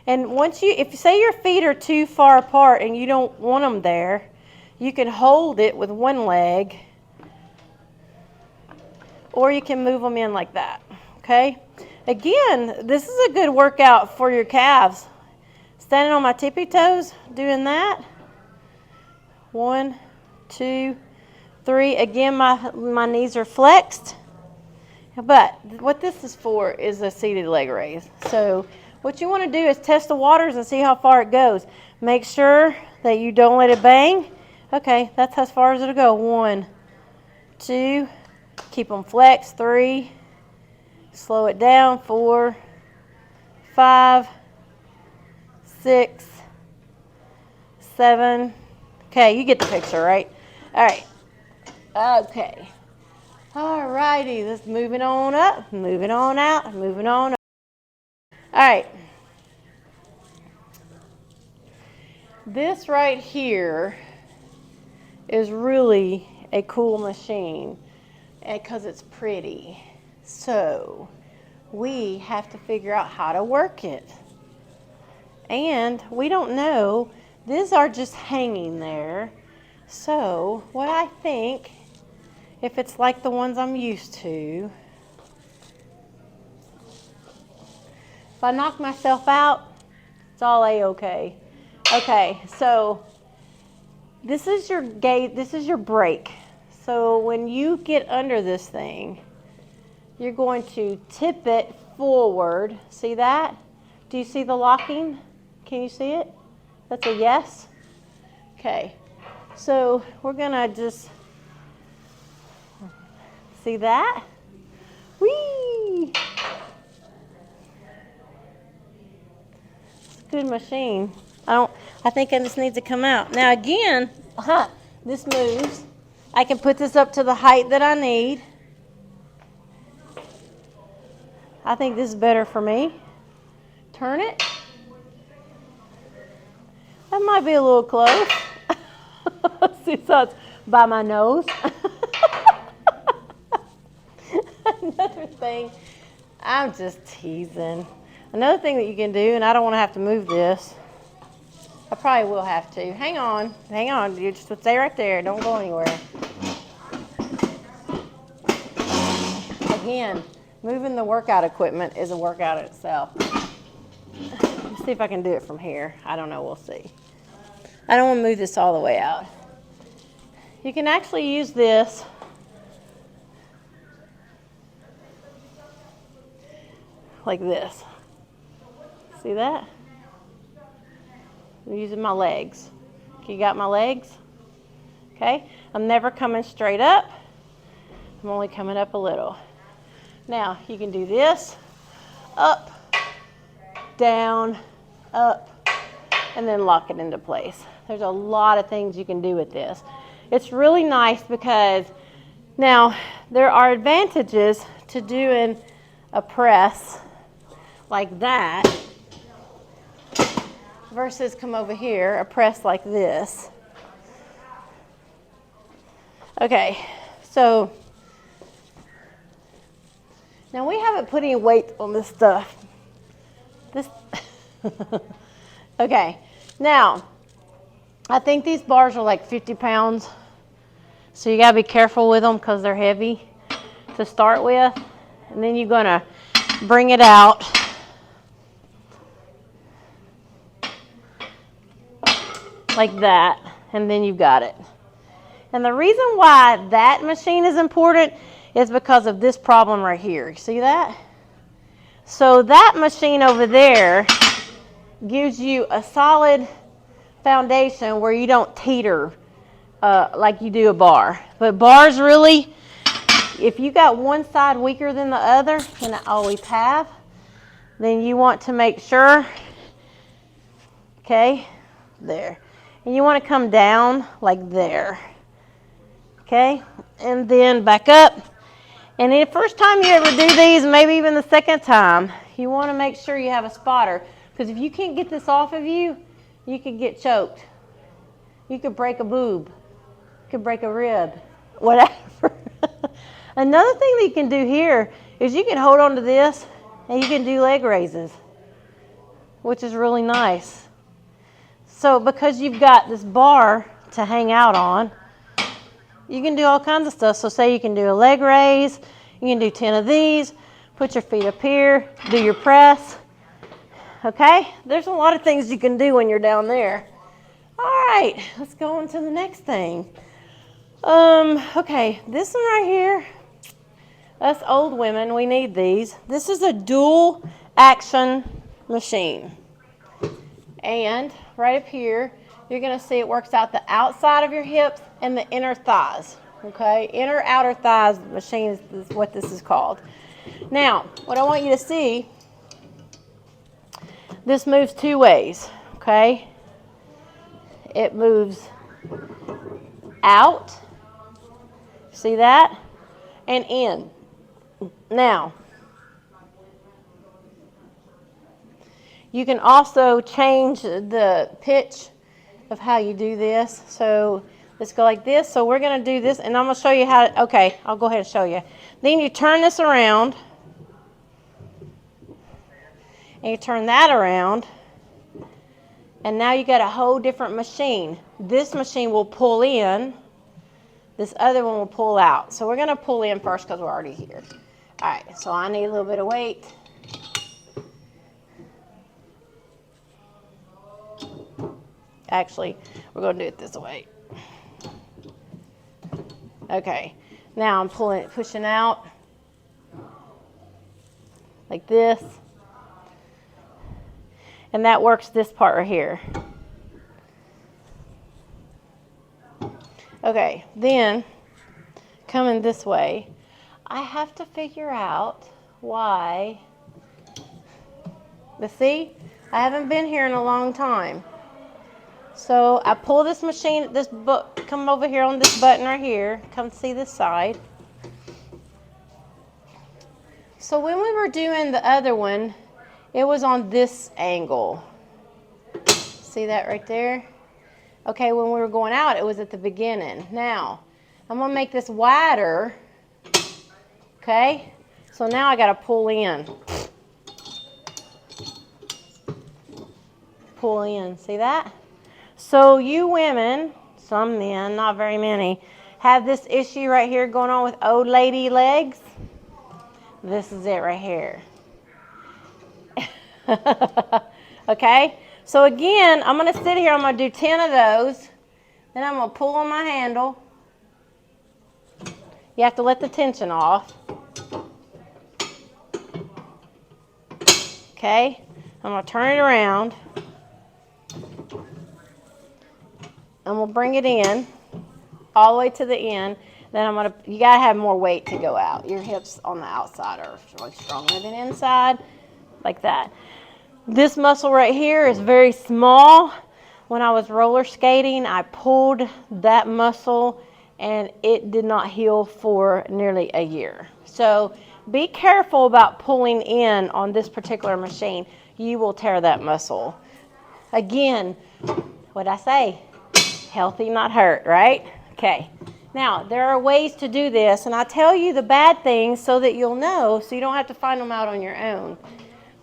And if you say your feet are too far apart and you don't want them there, you can hold it with one leg, or you can move them in like that, okay? Again, this is a good workout for your calves. Standing on my tippy toes, doing that. 1, 2, 3. Again, my knees are flexed. But what this is for is a seated leg raise. So what you want to do is test the waters and see how far it goes. Make sure that you don't let it bang. Okay, that's as far as it'll go. 1, 2, keep them flexed. 3, slow it down. 4, 5, 6, 7. Okay, you get the picture, right? All right. Okay. All righty, let's moving on up, moving on out, moving on up. All right. This right here is really a cool machine because it's pretty. So we have to figure out how to work it. And we don't know, these are just hanging there. So what I think, if it's like the ones I'm used to, if I knock myself out, it's all A-okay. Okay, so this is your gate, this is your brake. So when you get under this thing, you're going to tip it forward. See that? Do you see the locking? Can you see it? That's a yes? Okay, so we're gonna just, see that? Whee! It's a good machine. I think this needs to come out. Now again, this moves. I can put this up to the height that I need. I think this is better for me. Turn it. That might be a little close. See, so it's by my nose. Another thing, I'm just teasing. Another thing that you can do, and I don't want to have to move this. I probably will have to. Hang on. You just stay right there. Don't go anywhere. Again, moving the workout equipment is a workout in itself. Let's see if I can do it from here. I don't know. We'll see. I don't want to move this all the way out. You can actually use this like this. See that? I'm using my legs. You got my legs? Okay? I'm never coming straight up. I'm only coming up a little. Now, you can do this, up, down, up, and then lock it into place. There's a lot of things you can do with this. It's really nice because now there are advantages to doing a press like that versus come over here, a press like this. Okay, so now we haven't put any weight on this stuff. Okay, now I think these bars are like 50 pounds. So you gotta be careful with them because they're heavy to start with. And then you're gonna bring it out. Like that, and then you've got it. And the reason why that machine is important is because of this problem right here. You see that? So that machine over there gives you a solid foundation where you don't teeter like you do a bar. But bars really, if you got one side weaker than the other, and I always have, then you want to make sure, okay, there. And you want to come down like there. Okay, and then back up. And the first time you ever do these, maybe even the second time, you want to make sure you have a spotter. Because if you can't get this off of you, you could get choked. You could break a boob. You could break a rib. Whatever. Another thing that you can do here is you can hold on to this and you can do leg raises, which is really nice. So because you've got this bar to hang out on, you can do all kinds of stuff. So say you can do a leg raise, you can do 10 of these, put your feet up here, do your press. Okay? There's a lot of things you can do when you're down there. All right, let's go on to the next thing. Okay, this one right here, us old women, we need these. This is a dual action machine. And right up here, you're going to see it works out the outside of your hips and the inner thighs. Okay, inner outer thighs machine is what this is called. Now, what I want you to see, this moves two ways. Okay, it moves out, see that, and in. Now, you can also change the pitch of how you do this. So let's go like this. So we're going to do this, and I'm going to show you how. Okay, I'll go ahead and show you. Then you turn this around, and you turn that around, and now you got a whole different machine. This machine will pull in. This other one will pull out. So we're going to pull in first because we're already here. All right, so I need a little bit of weight. Actually, we're going to do it this way. Okay, now I'm pushing out like this. And that works this part right here. Okay, then coming this way, I have to figure out why. But see, I haven't been here in a long time. So I pull this machine, come over here on this button right here, come see this side. So when we were doing the other one, it was on this angle. See that right there? Okay, when we were going out, it was at the beginning. Now, I'm going to make this wider. Okay? So now I got to pull in. Pull in. See that? So you women, some men, not very many, have this issue right here going on with old lady legs. This is it right here. Okay? So again, I'm going to sit here. I'm going to do 10 of those. Then I'm going to pull on my handle. You have to let the tension off. Okay? I'm going to turn it around. I'm going to bring it in all the way to the end. Then you got to have more weight to go out. Your hips on the outside are really stronger than inside, like that. This muscle right here is very small. When I was roller skating, I pulled that muscle and it did not heal for nearly a year. So be careful about pulling in on this particular machine. You will tear that muscle. Again, what'd I say? Healthy, not hurt, right? Okay. Now, there are ways to do this, and I tell you the bad things so that you'll know, so you don't have to find them out on your own.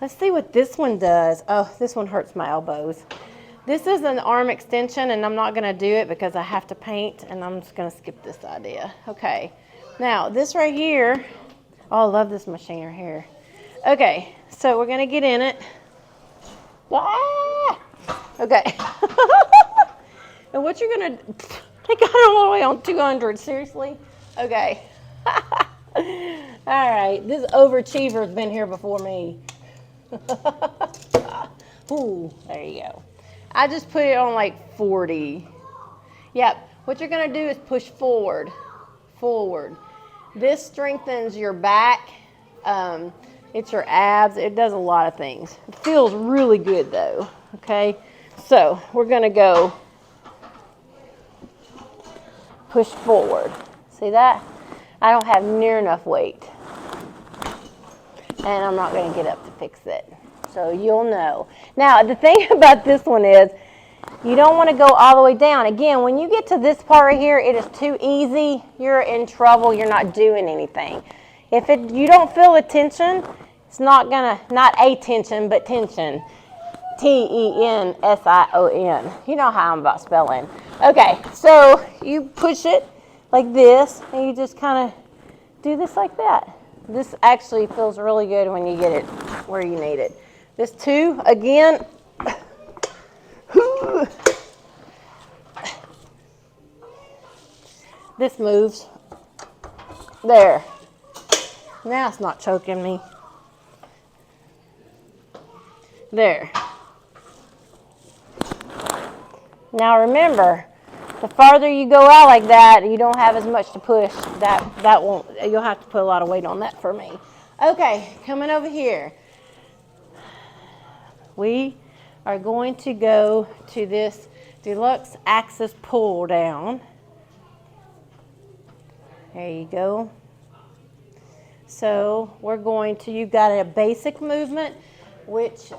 Let's see what this one does. Oh, this one hurts my elbows. This is an arm extension, and I'm not going to do it because I have to paint, and I'm just going to skip this idea. Okay. Now, this right here, oh, I love this machine right here. Okay, so we're going to get in it. Ah! Okay. And what you're going to, they got it all the way on 200, seriously? Okay. All right, this overachiever's been here before me. Ooh, there you go. I just put it on like 40. Yep, what you're going to do is push forward. This strengthens your back. It's your abs. It does a lot of things. It feels really good though, okay? So we're going to go push forward. See that? I don't have near enough weight. And I'm not going to get up to fix it. So you'll know. Now, the thing about this one is you don't want to go all the way down. Again, when you get to this part right here, it is too easy. You're in trouble. You're not doing anything. If you don't feel the tension, it's not a tension, but tension. Tension. You know how I'm about spelling. Okay, so you push it like this, and you just kind of do this like that. This actually feels really good when you get it where you need it. This 2, again. This moves. There. Now it's not choking me. There. Now remember, the farther you go out like that, you don't have as much to push. That won't, you'll have to put a lot of weight on that for me. Okay, coming over here. We are going to go to this deluxe axis pull down. There you go. So we're going to, you've got a basic movement, which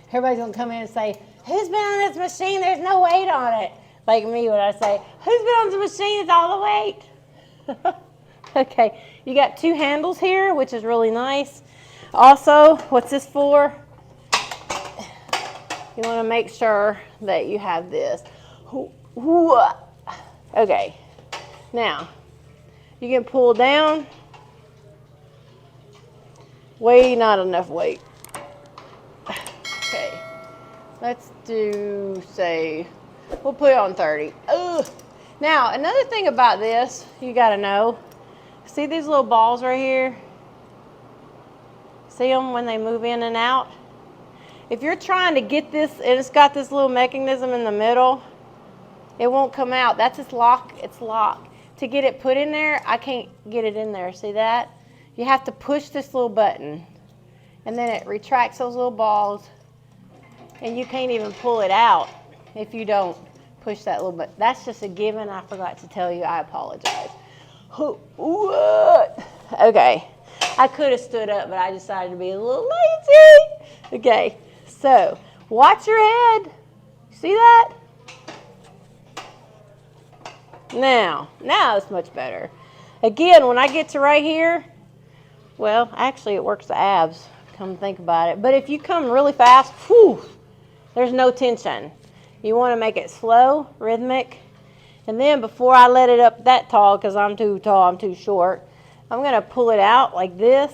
everybody's going to come in and say, who's been on this machine? There's no weight on it. Like me when I say, who's been on the machine? It's all the weight. Okay, you got 2 handles here, which is really nice. Also, what's this for? You want to make sure that you have this. Okay, now you can pull down. Way not enough weight. Okay, let's do, say, we'll put it on 30. Ugh. Now, another thing about this, you got to know, see these little balls right here? See them when they move in and out? If you're trying to get this, and it's got this little mechanism in the middle, it won't come out. That's its lock. It's locked. To get it put in there, I can't get it in there. See that? You have to push this little button, and then it retracts those little balls, and you can't even pull it out if you don't push that little button. That's just a given. I forgot to tell you. I apologize. What? Okay. I could have stood up, but I decided to be a little lazy. Okay. So, watch your head. See that? Now it's much better. Again, when I get to right here, well, actually it works the abs, come to think about it. But if you come really fast, whew, there's no tension. You want to make it slow, rhythmic. And then before I let it up that tall, because I'm too tall, I'm too short, I'm going to pull it out like this.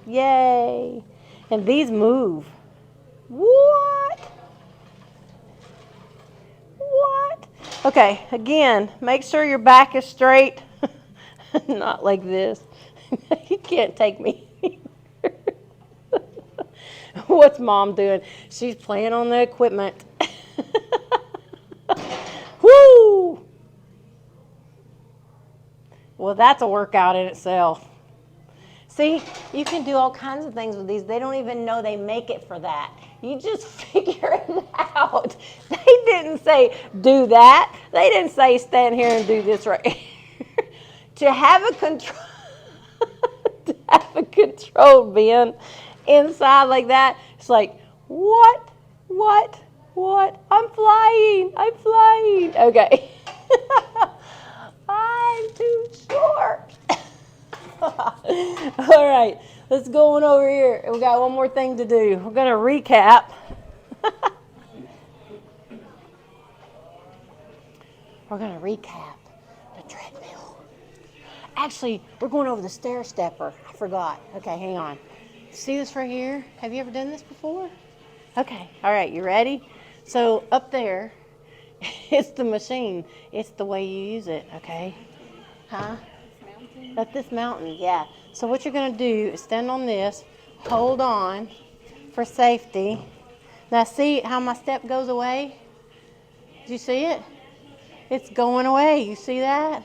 Yay. And these move. What? What? Okay, again, make sure your back is straight. Not like this. You can't take me. What's Mom doing? She's playing on the equipment. Woo! Well, that's a workout in itself. See, you can do all kinds of things with these. They don't even know they make it for that. You just figure it out. They didn't say, do that. They didn't say, stand here and do this right here. To have a controlled bend inside like that, it's like, what? I'm flying. Okay. I'm too short. All right, let's go on over here. We got one more thing to do. We're going to recap. We're going to recap the treadmill. Actually, we're going over the stair stepper. I forgot. Okay, hang on. See this right here? Have you ever done this before? Okay, all right, you ready? So up there, it's the machine. It's the way you use it, okay? Huh? Up this mountain, yeah. So what you're going to do is stand on this, hold on for safety. Now see how my step goes away? Do you see it? It's going away. You see that?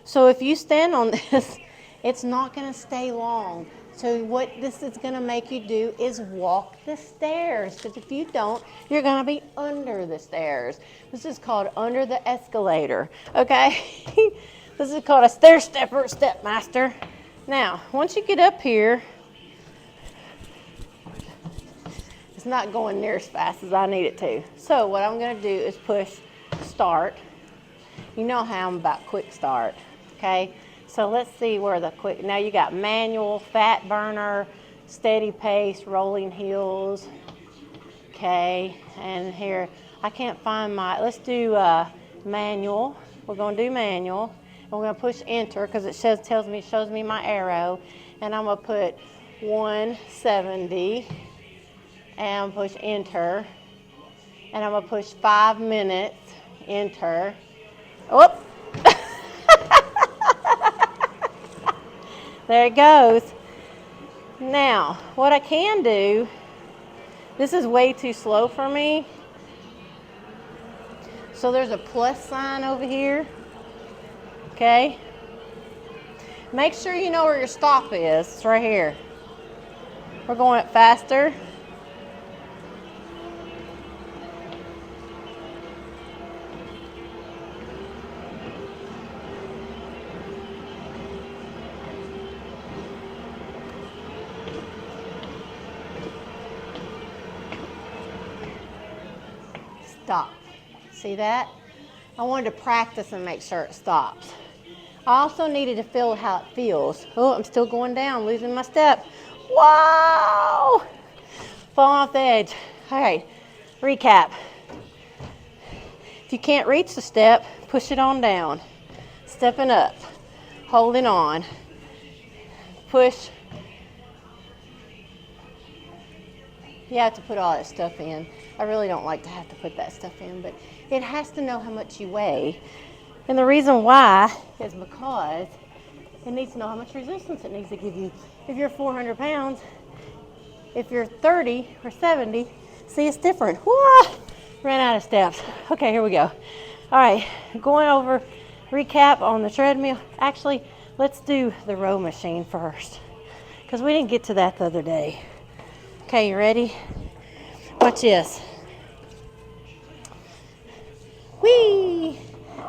So if you stand on this, it's not going to stay long. So what this is gonna make you do is walk the stairs, because if you don't, you're gonna be under the stairs. This is called under the escalator, okay? This is called a stair stepper, step master. Now, once you get up here, it's not going near as fast as I need it to. So what I'm gonna do is push start. You know how I'm about quick start, okay? So let's see where the quick, now you got manual, fat burner, steady pace, rolling heels, okay? And here, I can't find my, let's do manual. We're gonna do manual. And we're gonna push enter because it shows me my arrow. And I'm gonna put 170 and push enter. And I'm gonna push 5 minutes, enter. Whoop. There it goes. Now, what I can do, this is way too slow for me. So there's a plus sign over here, okay? Make sure you know where your stop is. It's right here. We're going up faster. Stop. See that? I wanted to practice and make sure it stops. I also needed to feel how it feels. Oh, I'm still going down, losing my step. Whoa! Falling off the edge. All right, recap. If you can't reach the step, push it on down. Stepping up, holding on. Push. You have to put all that stuff in. I really don't like to have to put that stuff in, but it has to know how much you weigh. And the reason why is because it needs to know how much resistance it needs to give you. If you're 400 pounds, if you're 30 or 70, see, it's different. Whoa! Ran out of steps. Okay, here we go. All right, going over recap on the treadmill. Actually, let's do the row machine first, because we didn't get to that the other day. Okay, you ready? Watch this. Wee,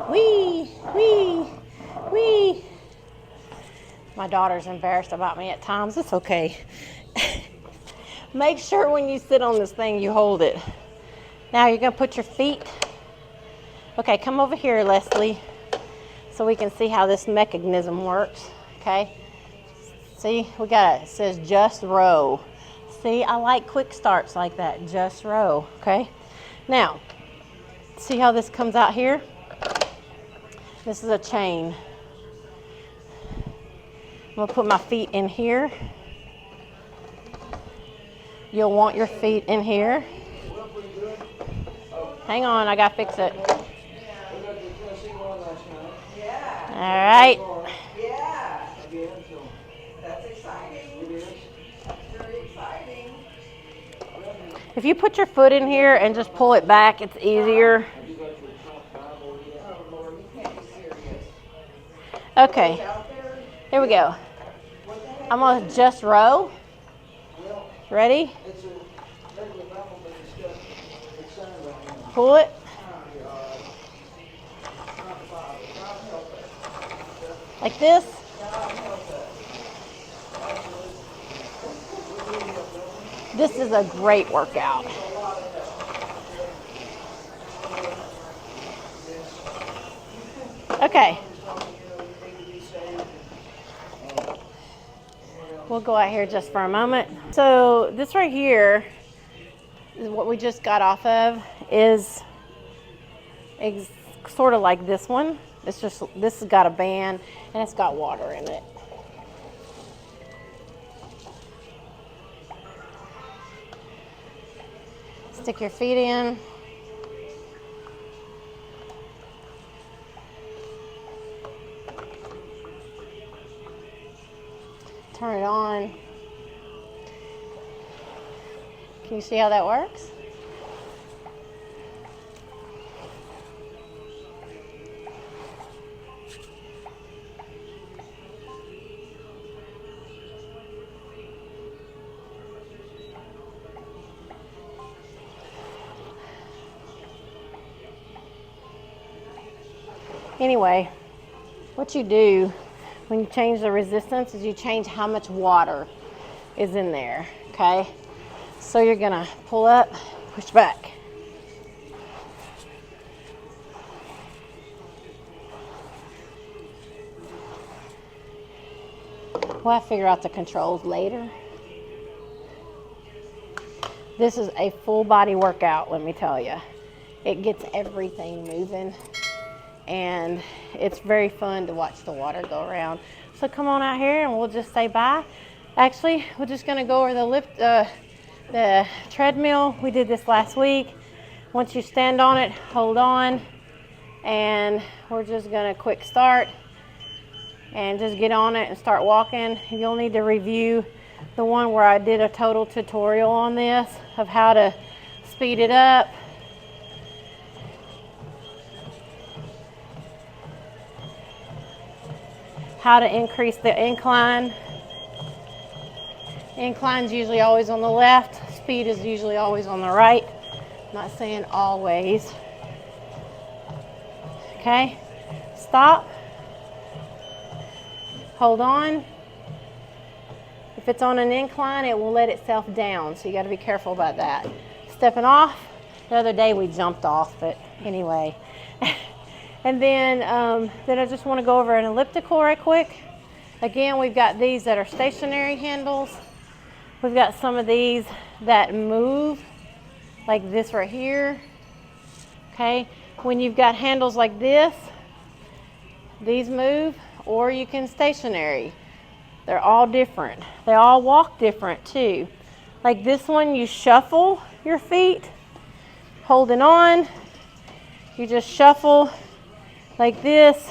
wee, wee, wee. My daughter's embarrassed about me at times. It's okay. Make sure when you sit on this thing, you hold it. Now you're gonna put your feet. Okay, come over here, Leslie, so we can see how this mechanism works, okay? See, we got it says just row. See, I like quick starts like that, just row, okay? Now, see how this comes out here? This is a chain. I'm gonna put my feet in here. You'll want your feet in here. Hang on, I gotta fix it. All right. Yeah. That's exciting. Very exciting. If you put your foot in here and just pull it back, it's easier. Oh, Lord, you can't be serious. Okay, here we go. I'm gonna just row. Ready? Pull it. Like this. This is a great workout. Okay. We'll go out here just for a moment. So this right here is what we just got off of, is sort of like this one. It's just, this has got a band and it's got water in it. Stick your feet in. Turn it on. Can you see how that works? Anyway, what you do when you change the resistance is you change how much water is in there, okay? So you're gonna pull up, push back. We'll have to figure out the controls later. This is a full body workout, let me tell you. It gets everything moving, and it's very fun to watch the water go around. So come on out here and we'll just say bye. Actually, we're just gonna go over the treadmill. We did this last week. Once you stand on it, hold on, and we're just gonna quick start and just get on it and start walking. You'll need to review the one where I did a total tutorial on this of how to speed it up. How to increase the incline. Incline's usually always on the left. Speed is usually always on the right. I'm not saying always. Okay, stop. Hold on. If it's on an incline, it will let itself down, so you got to be careful about that. Stepping off. The other day we jumped off, but anyway. And then I just want to go over an elliptical right quick. Again, we've got these that are stationary handles. We've got some of these that move, like this right here. Okay, when you've got handles like this, these move, or you can stationary. They're all different. They all walk different too. Like this one, you shuffle your feet, holding on. You just shuffle like this.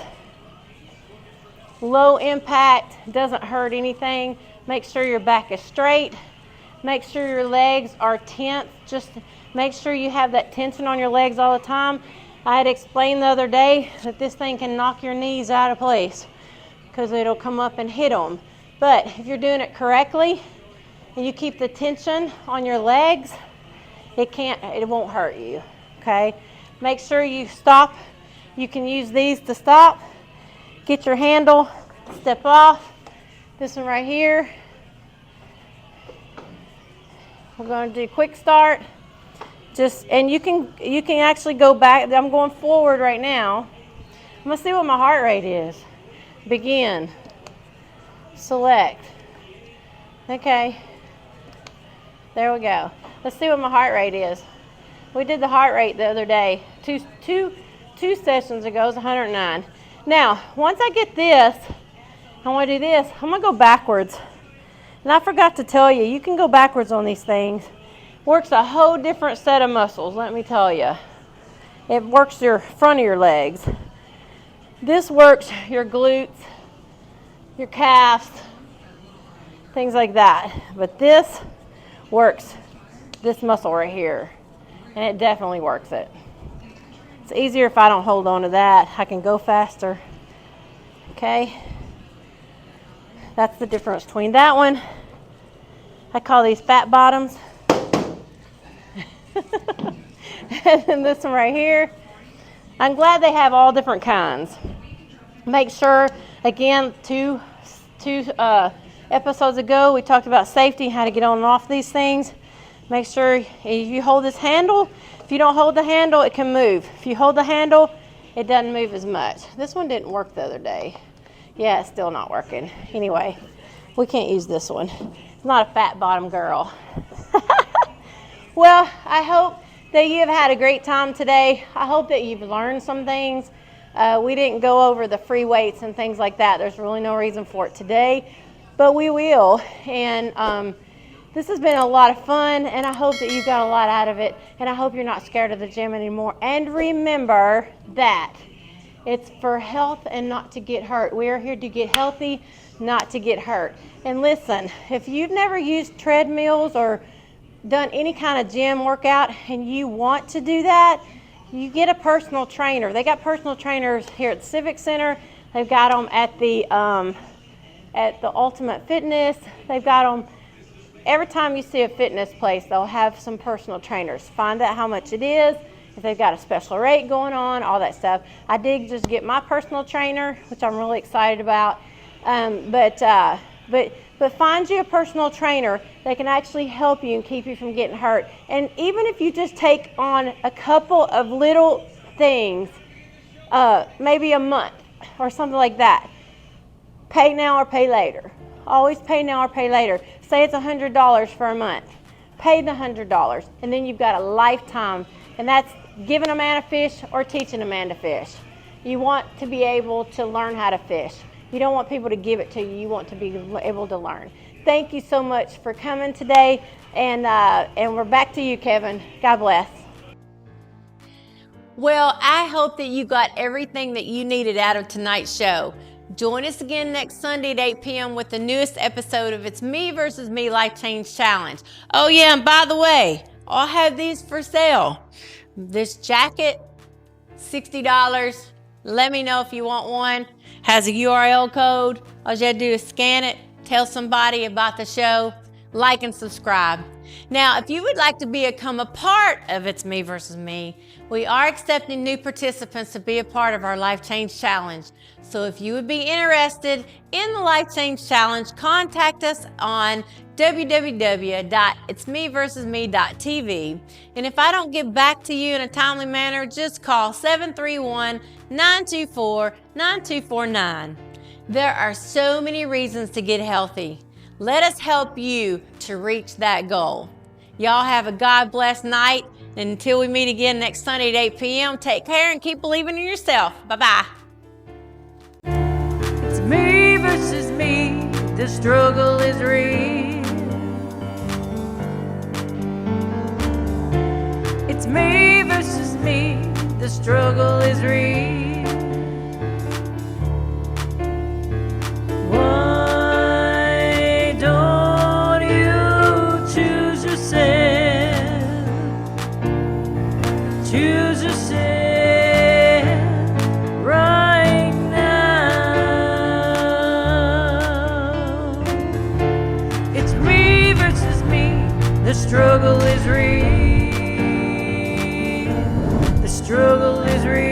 Low impact, doesn't hurt anything. Make sure your back is straight. Make sure your legs are tense. Just make sure you have that tension on your legs all the time. I had explained the other day that this thing can knock your knees out of place because it'll come up and hit them. But if you're doing it correctly and you keep the tension on your legs, it won't hurt you, okay? Make sure you stop. You can use these to stop. Get your handle, step off. This one right here. We're going to do quick start. And you can actually go back. I'm going forward right now. I'm going to see what my heart rate is. Begin. Select. Okay. There we go. Let's see what my heart rate is. We did the heart rate the other day. Two sessions ago, it was 109. Now, once I get this, I want to do this. I'm going to go backwards. And I forgot to tell you, you can go backwards on these things. Works a whole different set of muscles, let me tell you. It works your front of your legs. This works your glutes, your calves, things like that. But this works this muscle right here. And it definitely works it. It's easier if I don't hold on to that. I can go faster. Okay? That's the difference between that one. I call these fat bottoms. And then this one right here. I'm glad they have all different kinds. Make sure, again, two episodes ago, we talked about safety, how to get on and off these things. Make sure if you hold this handle, if you don't hold the handle, it can move. If you hold the handle, it doesn't move as much. This one didn't work the other day. Yeah, it's still not working. Anyway, we can't use this one. It's not a fat bottom girl. Well, I hope that you have had a great time today. I hope that you've learned some things. We didn't go over the free weights and things like that. There's really no reason for it today, but we will. And this has been a lot of fun, and I hope that you got a lot out of it, and I hope you're not scared of the gym anymore. And remember that it's for health and not to get hurt. We are here to get healthy, not to get hurt. And listen, if you've never used treadmills or done any kind of gym workout and you want to do that, you get a personal trainer. They got personal trainers here at the Civic Center. They've got them at the Ultimate Fitness. They've got them every time you see a fitness place. They'll have some personal trainers. Find out how much it is. if they've got a special rate going on, all that stuff. I did just get my personal trainer, which I'm really excited about. But find you a personal trainer that can actually help you and keep you from getting hurt. And even if you just take on a couple of little things, maybe a month or something like that, pay now or pay later. Always pay now or pay later. Say it's $100 for a month. Pay the $100, and then you've got a lifetime, and that's giving a man a fish or teaching a man to fish. You want to be able to learn how to fish. You don't want people to give it to you. You want to be able to learn. Thank you so much for coming today, and we're back to you, Kevin. God bless. Well, I hope that you got everything that you needed out of tonight's show. Join us again next Sunday at 8 p.m. with the newest episode of It's Me versus Me Life Change Challenge. Oh yeah, and by the way, I'll have these for sale. This jacket, $60. Let me know if you want one. Has a URL code. All you have to do is scan it, tell somebody about the show, like and subscribe. Now, if you would like to become a part of It's Me versus Me, we are accepting new participants to be a part of our Life Change Challenge. So if you would be interested in the Life Change Challenge, contact us on www.itsmeversusme.tv. And if I don't get back to you in a timely manner, just call 731-924-9249. There are so many reasons to get healthy. Let us help you to reach that goal. Y'all have a God-blessed night. And until we meet again next Sunday at 8 p.m., take care and keep believing in yourself. Bye-bye. It's me versus me, the struggle is real. It's me versus me, the struggle is real. Why don't you choose yourself? Choose yourself right now. It's me versus me, the struggle is real. The struggle is real.